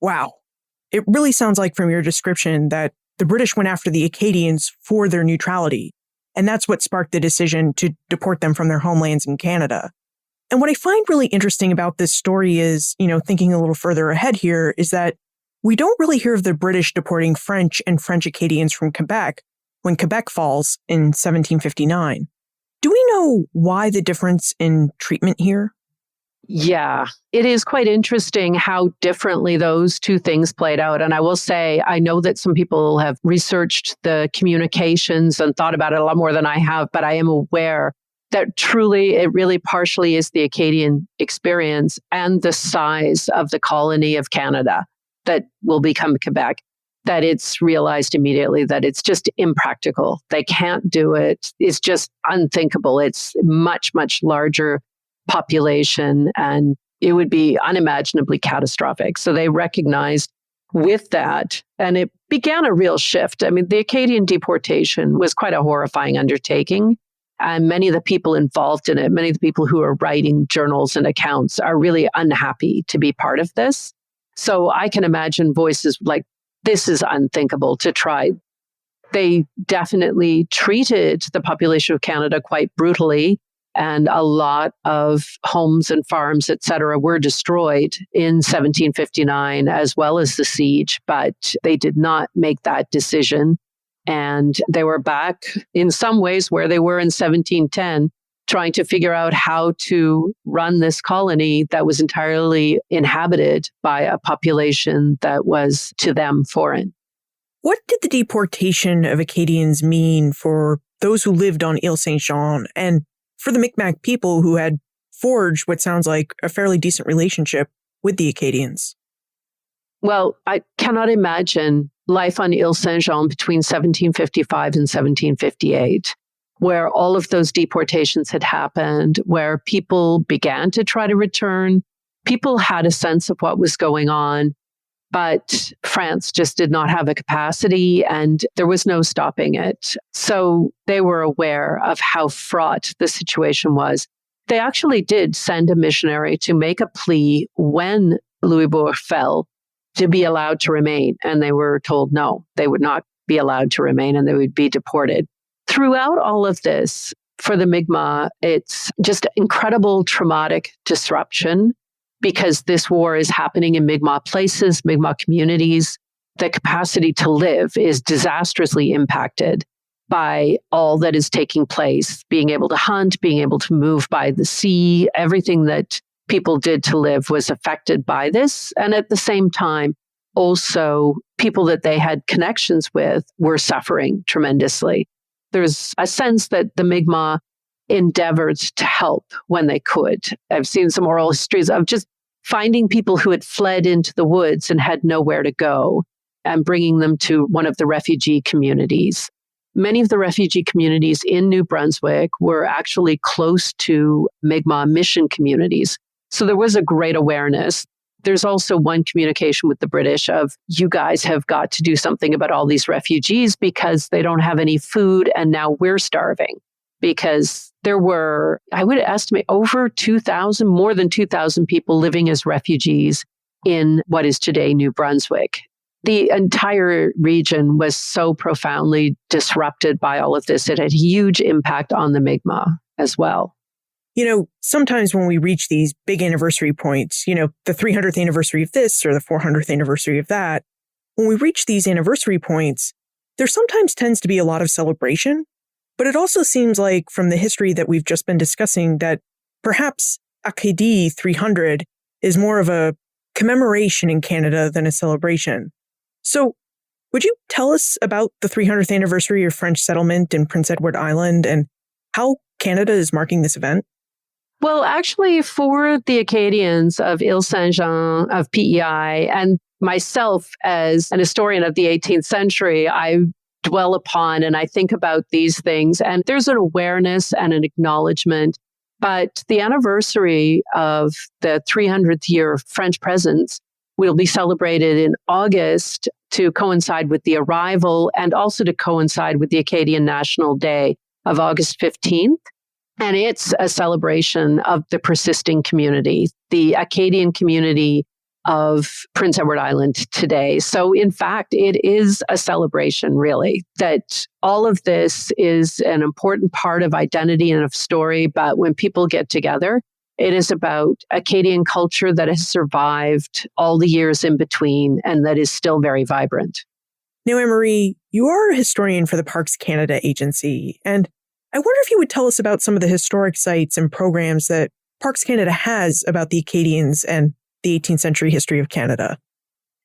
Wow. It really sounds like from your description that the British went after the Acadians for their neutrality, and that's what sparked the decision to deport them from their homelands in Canada. And what I find really interesting about this story is, thinking a little further ahead here, is that we don't really hear of the British deporting French and French Acadians from Quebec when Quebec falls in 1759. Do we know why the difference in treatment here? Yeah, it is quite interesting how differently those two things played out. And I will say, I know that some people have researched the communications and thought about it a lot more than I have, but I am aware that truly it really partially is the Acadian experience and the size of the colony of Canada that will become Quebec, that it's realized immediately that it's just impractical. They can't do it. It's just unthinkable. It's much, much larger population, and it would be unimaginably catastrophic. So they recognized with that, and it began a real shift. I mean, the Acadian deportation was quite a horrifying undertaking, and many of the people involved in it, many of the people who are writing journals and accounts are really unhappy to be part of this. So I can imagine voices like, this is unthinkable to try. They definitely treated the population of Canada quite brutally. And a lot of homes and farms, et cetera, were destroyed in 1759, as well as the siege. But they did not make that decision. And they were back in some ways where they were in 1710, trying to figure out how to run this colony that was entirely inhabited by a population that was to them foreign. What did the deportation of Acadians mean for those who lived on Ile Saint-Jean and for the Mi'kmaq people who had forged what sounds like a fairly decent relationship with the Acadians? Well, I cannot imagine life on Ile Saint-Jean between 1755 and 1758, where all of those deportations had happened, where people began to try to return. People had a sense of what was going on, but France just did not have a capacity and there was no stopping it. So they were aware of how fraught the situation was. They actually did send a missionary to make a plea when Louisbourg fell to be allowed to remain. And they were told no, they would not be allowed to remain and they would be deported. Throughout all of this, for the Mi'kmaq, it's just incredible traumatic disruption because this war is happening in Mi'kmaq places, Mi'kmaq communities. The capacity to live is disastrously impacted by all that is taking place, being able to hunt, being able to move by the sea. Everything that people did to live was affected by this. And at the same time, also people that they had connections with were suffering tremendously. There's a sense that the Mi'kmaq endeavored to help when they could. I've seen some oral histories of just finding people who had fled into the woods and had nowhere to go and bringing them to one of the refugee communities. Many of the refugee communities in New Brunswick were actually close to Mi'kmaq mission communities. So there was a great awareness. There's also one communication with the British of, you guys have got to do something about all these refugees because they don't have any food and now we're starving. Because there were, I would estimate, over 2,000, more than 2,000 people living as refugees in what is today New Brunswick. The entire region was so profoundly disrupted by all of this. It had huge impact on the Mi'kmaq as well. Sometimes when we reach these big anniversary points, the 300th anniversary of this or the 400th anniversary of that, when we reach these anniversary points, there sometimes tends to be a lot of celebration. But it also seems like from the history that we've just been discussing that perhaps Acadie 300 is more of a commemoration in Canada than a celebration. So would you tell us about the 300th anniversary of French settlement in Prince Edward Island and how Canada is marking this event? Well, actually, for the Acadians of Ile Saint-Jean, of PEI, and myself as an historian of the 18th century, I dwell upon and I think about these things. And there's an awareness and an acknowledgement. But the anniversary of the 300th year of French presence will be celebrated in August to coincide with the arrival and also to coincide with the Acadian National Day of August 15th. And it's a celebration of the persisting community. The Acadian community of Prince Edward Island today. So in fact, it is a celebration, really, that all of this is an important part of identity and of story. But when people get together, it is about Acadian culture that has survived all the years in between and that is still very vibrant. Now, Anne-Marie, you are a historian for the Parks Canada Agency, and I wonder if you would tell us about some of the historic sites and programs that Parks Canada has about the Acadians and the 18th century history of Canada.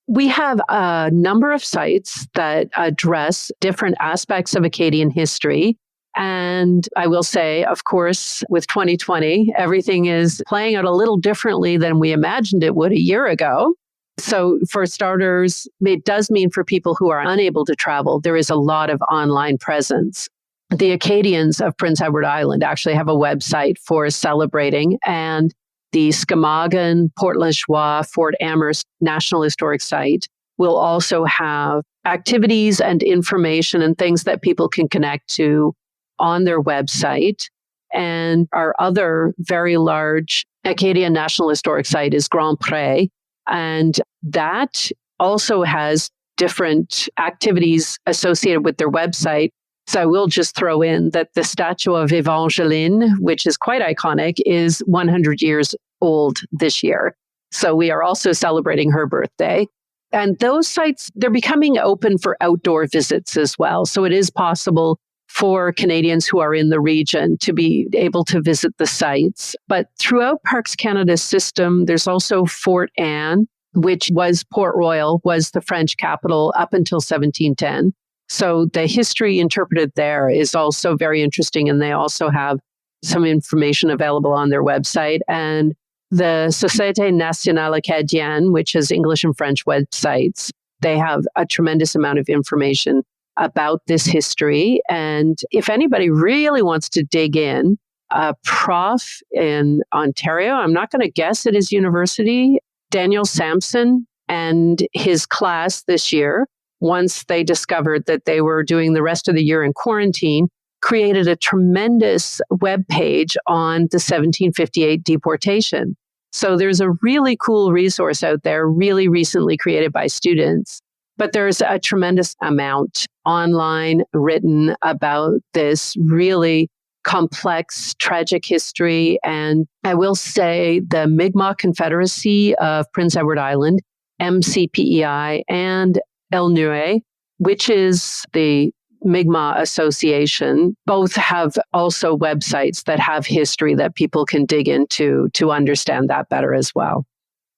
We have a number of sites that address different aspects of Acadian history. And I will say, of course, with 2020, everything is playing out a little differently than we imagined it would a year ago. So for starters, it does mean for people who are unable to travel, there is a lot of online presence. The Acadians of Prince Edward Island actually have a website for celebrating, and the Skamagan, Port-la-Joie, Fort Amherst National Historic Site will also have activities and information and things that people can connect to on their website. And our other very large Acadian National Historic Site is Grand Pré, and that also has different activities associated with their website. So I will just throw in that the statue of Evangeline, which is quite iconic, is 100 years old this year. So we are also celebrating her birthday. And those sites, they're becoming open for outdoor visits as well. So it is possible for Canadians who are in the region to be able to visit the sites. But throughout Parks Canada's system, there's also Fort Anne, which was Port Royal, was the French capital up until 1710. So the history interpreted there is also very interesting, and they also have some information available on their website. And the Société Nationale Acadienne, which is English and French websites, they have a tremendous amount of information about this history. And if anybody really wants to dig in, a prof in Ontario, I'm not going to guess at his university, Daniel Sampson, and his class this year, once they discovered that they were doing the rest of the year in quarantine, created a tremendous web page on the 1758 deportation. So there's a really cool resource out there, really recently created by students. But there's a tremendous amount online written about this really complex, tragic history. And I will say the Mi'kmaq Confederacy of Prince Edward Island, MCPEI, and El-Nue, which is the Mi'kmaq Association, both have also websites that have history that people can dig into to understand that better as well.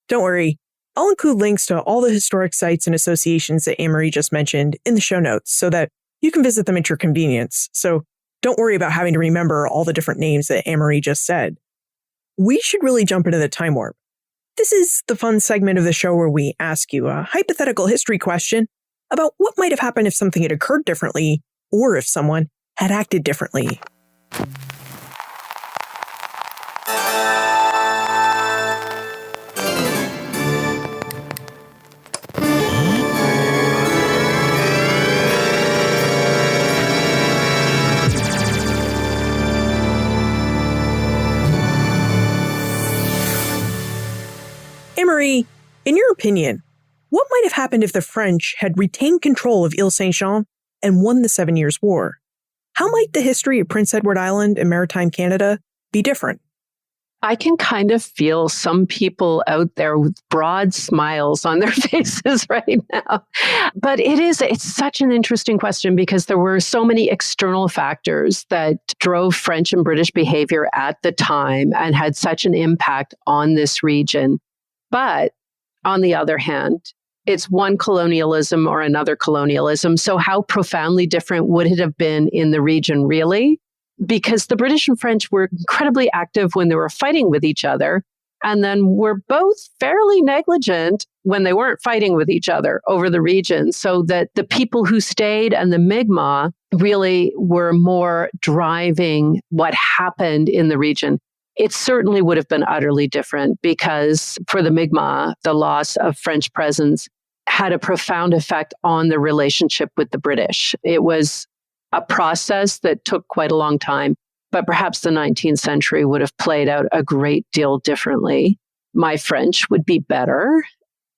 Don't worry. I'll include links to all the historic sites and associations that Anne-Marie just mentioned in the show notes so that you can visit them at your convenience. So don't worry about having to remember all the different names that Anne-Marie just said. We should really jump into the time warp. This is the fun segment of the show where we ask you a hypothetical history question about what might have happened if something had occurred differently or if someone had acted differently. Anne-Marie, in your opinion, what might have happened if the French had retained control of Ile Saint-Jean and won the 7 Years' War? How might the history of Prince Edward Island and Maritime Canada be different? I can kind of feel some people out there with broad smiles on their faces right now. But it's such an interesting question because there were so many external factors that drove French and British behavior at the time and had such an impact on this region. But on the other hand, it's one colonialism or another colonialism. So how profoundly different would it have been in the region, really? Because the British and French were incredibly active when they were fighting with each other, and then were both fairly negligent when they weren't fighting with each other over the region. So that the people who stayed and the Mi'kmaq really were more driving what happened in the region. It certainly would have been utterly different because for the Mi'kmaq, the loss of French presence had a profound effect on the relationship with the British. It was a process that took quite a long time, but perhaps the 19th century would have played out a great deal differently. My French would be better.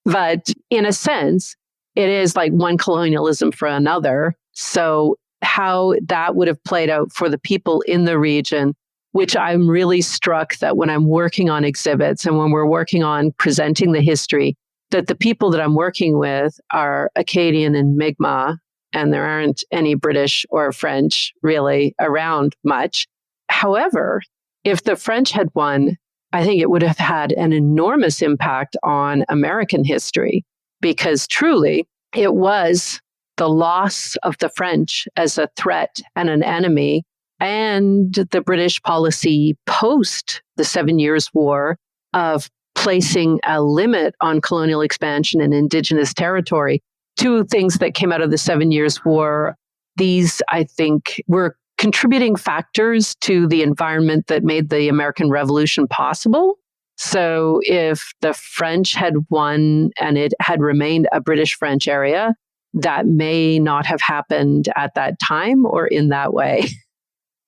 But in a sense, it is like one colonialism for another. So how that would have played out for the people in the region, which I'm really struck that when I'm working on exhibits and when we're working on presenting the history, that the people that I'm working with are Acadian and Mi'kmaq, and there aren't any British or French really around much. However, if the French had won, I think it would have had an enormous impact on American history, because truly it was the loss of the French as a threat and an enemy, and the British policy post the 7 Years' War of placing a limit on colonial expansion in Indigenous territory. Two things that came out of the 7 Years' War, these, I think, were contributing factors to the environment that made the American Revolution possible. So if the French had won and it had remained a British-French area, that may not have happened at that time or in that way.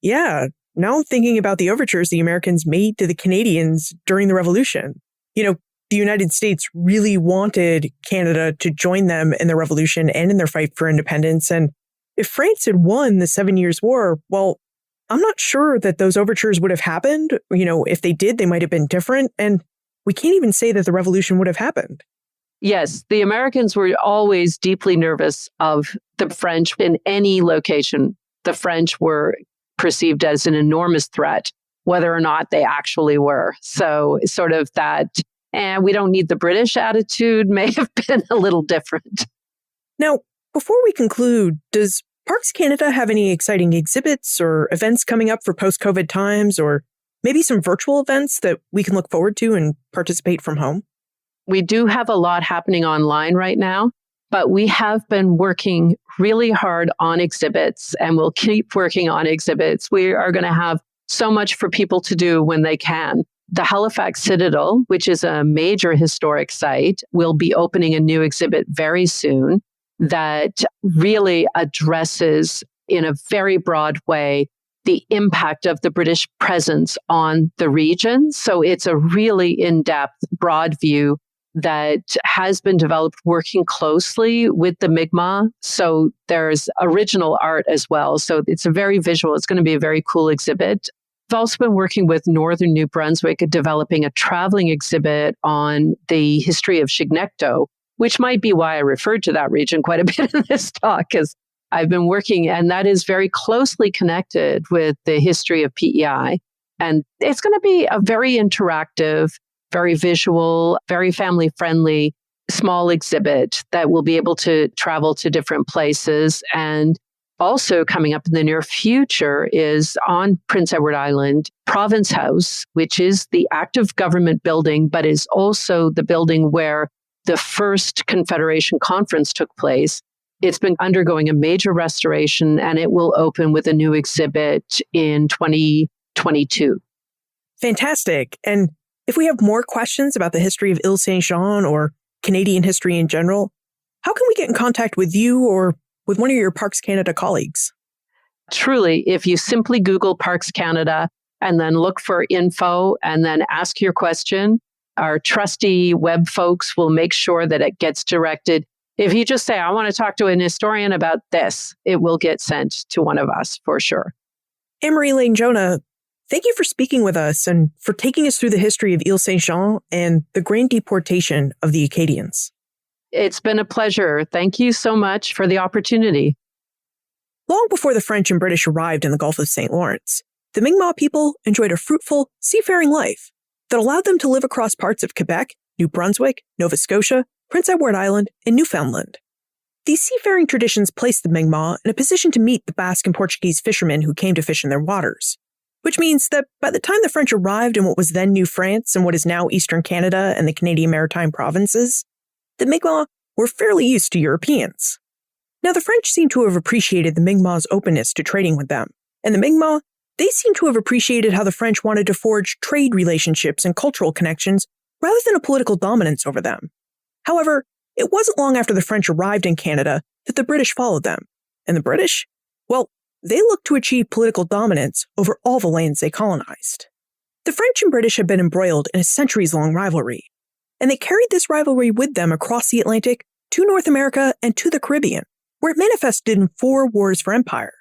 Yeah. Now I'm thinking about the overtures the Americans made to the Canadians during the Revolution. The United States really wanted Canada to join them in the Revolution and in their fight for independence. And if France had won the 7 Years' War, well, I'm not sure that those overtures would have happened. If they did, they might have been different. And we can't even say that the revolution would have happened. Yes, the Americans were always deeply nervous of the French in any location. The French were perceived as an enormous threat, whether or not they actually were. So sort of that, we don't need the British attitude may have been a little different. Now, before we conclude, does Parks Canada have any exciting exhibits or events coming up for post-COVID times, or maybe some virtual events that we can look forward to and participate from home? We do have a lot happening online right now, but we have been working really hard on exhibits, and we'll keep working on exhibits. We are going to have so much for people to do when they can. The Halifax Citadel, which is a major historic site, will be opening a new exhibit very soon that really addresses in a very broad way the impact of the British presence on the region. So it's a really in-depth, broad view that has been developed working closely with the Mi'kmaq. So there's original art as well. So it's a very visual, it's going to be a very cool exhibit. I've also been working with Northern New Brunswick at developing a traveling exhibit on the history of Chignecto, which might be why I referred to that region quite a bit in this talk, because I've been working, and that is very closely connected with the history of PEI. And it's going to be a very interactive, very visual, very family-friendly, small exhibit that will be able to travel to different places. And also coming up in the near future is on Prince Edward Island, Province House, which is the active government building, but is also the building where the first Confederation conference took place. It's been undergoing a major restoration, and it will open with a new exhibit in 2022. Fantastic. And if we have more questions about the history of Ile Saint-Jean or Canadian history in general, how can we get in contact with you or with one of your Parks Canada colleagues? Truly, if you simply Google Parks Canada and then look for info and then ask your question, our trusty web folks will make sure that it gets directed. If you just say, I want to talk to an historian about this, it will get sent to one of us for sure. Anne-Marie Lane Jonah, thank you for speaking with us and for taking us through the history of Ile Saint-Jean and the grand deportation of the Acadians. It's been a pleasure. Thank you so much for the opportunity. Long before the French and British arrived in the Gulf of St. Lawrence, the Mi'kmaq people enjoyed a fruitful, seafaring life that allowed them to live across parts of Quebec, New Brunswick, Nova Scotia, Prince Edward Island, and Newfoundland. These seafaring traditions placed the Mi'kmaq in a position to meet the Basque and Portuguese fishermen who came to fish in their waters, which means that by the time the French arrived in what was then New France and what is now Eastern Canada and the Canadian Maritime provinces, the Mi'kmaq were fairly used to Europeans. Now, the French seem to have appreciated the Mi'kmaq's openness to trading with them, and the Mi'kmaq, they seem to have appreciated how the French wanted to forge trade relationships and cultural connections rather than a political dominance over them. However, it wasn't long after the French arrived in Canada that the British followed them, and the British, well, they looked to achieve political dominance over all the lands they colonized. The French and British had been embroiled in a centuries-long rivalry, and they carried this rivalry with them across the Atlantic to North America and to the Caribbean, where it manifested in 4 wars for empire.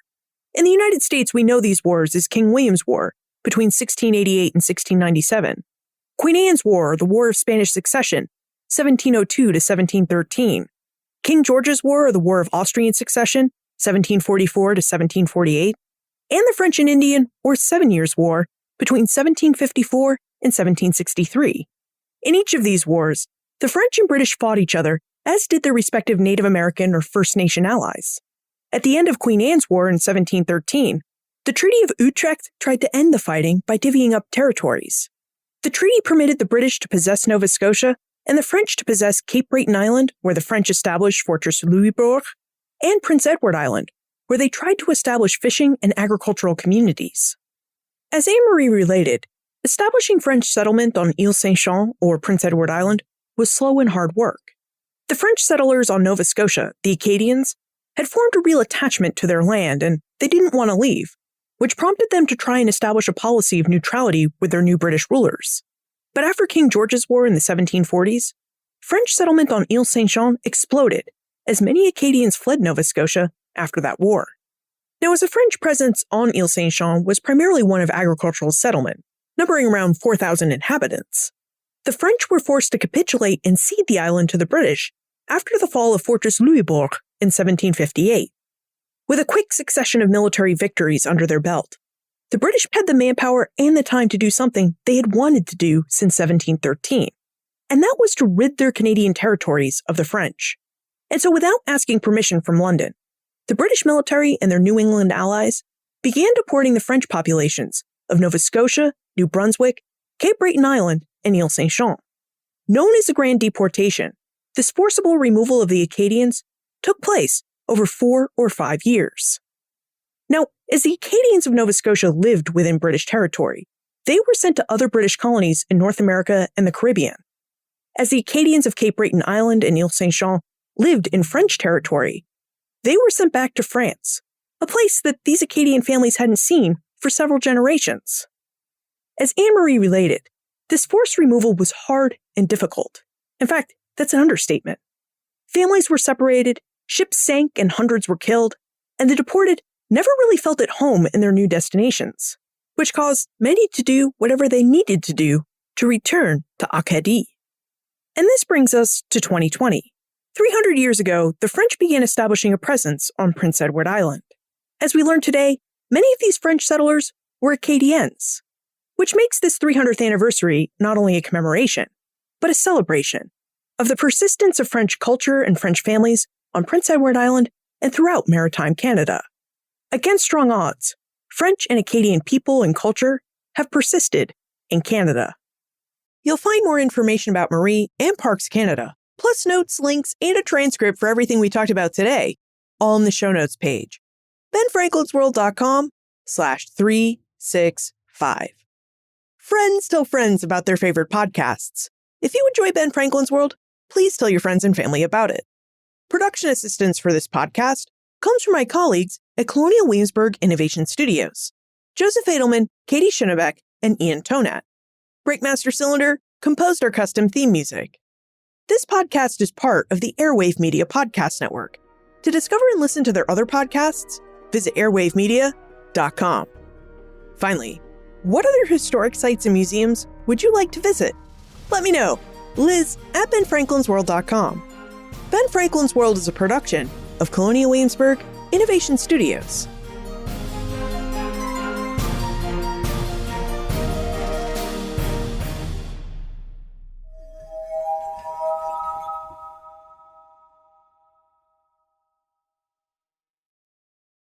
In the United States, we know these wars as King William's War between 1688 and 1697, Queen Anne's War, the War of Spanish Succession, 1702 to 1713, King George's War, or the War of Austrian Succession, 1744 to 1748, and the French and Indian, or 7 Years' War, between 1754 and 1763. In each of these wars, the French and British fought each other, as did their respective Native American or First Nation allies. At the end of Queen Anne's War in 1713, the Treaty of Utrecht tried to end the fighting by divvying up territories. The treaty permitted the British to possess Nova Scotia and the French to possess Cape Breton Island, where the French established Fortress Louisbourg, and Prince Edward Island, where they tried to establish fishing and agricultural communities. As Anne-Marie related, establishing French settlement on Ile Saint-Jean, or Prince Edward Island, was slow and hard work. The French settlers on Nova Scotia, the Acadians, had formed a real attachment to their land, and they didn't want to leave, which prompted them to try and establish a policy of neutrality with their new British rulers. But after King George's War in the 1740s, French settlement on Ile Saint-Jean exploded, as many Acadians fled Nova Scotia after that war. Now, as a French presence on Ile Saint-Jean was primarily one of agricultural settlement, numbering around 4,000 inhabitants, the French were forced to capitulate and cede the island to the British after the fall of Fortress Louisbourg in 1758. With a quick succession of military victories under their belt, the British had the manpower and the time to do something they had wanted to do since 1713, and that was to rid their Canadian territories of the French. And so without asking permission from London, the British military and their New England allies began deporting the French populations of Nova Scotia, New Brunswick, Cape Breton Island, and Ile Saint-Jean. Known as the Grand Deportation, this forcible removal of the Acadians took place over 4 or 5 years. Now, as the Acadians of Nova Scotia lived within British territory, they were sent to other British colonies in North America and the Caribbean. As the Acadians of Cape Breton Island and Ile Saint-Jean lived in French territory, they were sent back to France, a place that these Acadian families hadn't seen for several generations. As Anne-Marie related, this forced removal was hard and difficult. In fact, that's an understatement. Families were separated, ships sank and hundreds were killed, and the deported never really felt at home in their new destinations, which caused many to do whatever they needed to do to return to Acadie. And this brings us to 2020. 300 years ago, the French began establishing a presence on Prince Edward Island. As we learn today, many of these French settlers were Acadians, which makes this 300th anniversary not only a commemoration, but a celebration of the persistence of French culture and French families on Prince Edward Island and throughout maritime Canada. Against strong odds, French and Acadian people and culture have persisted in Canada. You'll find more information about Marie and Parks Canada, plus notes, links, and a transcript for everything we talked about today, all in the show notes page. benfranklinsworld.com/365. Friends tell friends about their favorite podcasts. If you enjoy Ben Franklin's World, please tell your friends and family about it. Production assistance for this podcast comes from my colleagues at Colonial Williamsburg Innovation Studios, Joseph Edelman, Katie Schoenebeck, and Ian Tonat. Breakmaster Cylinder composed our custom theme music. This podcast is part of the Airwave Media Podcast Network. To discover and listen to their other podcasts, visit airwavemedia.com. Finally, what other historic sites and museums would you like to visit? Let me know. Liz at benfranklinsworld.com. Ben Franklin's World is a production of Colonial Williamsburg Innovation Studios.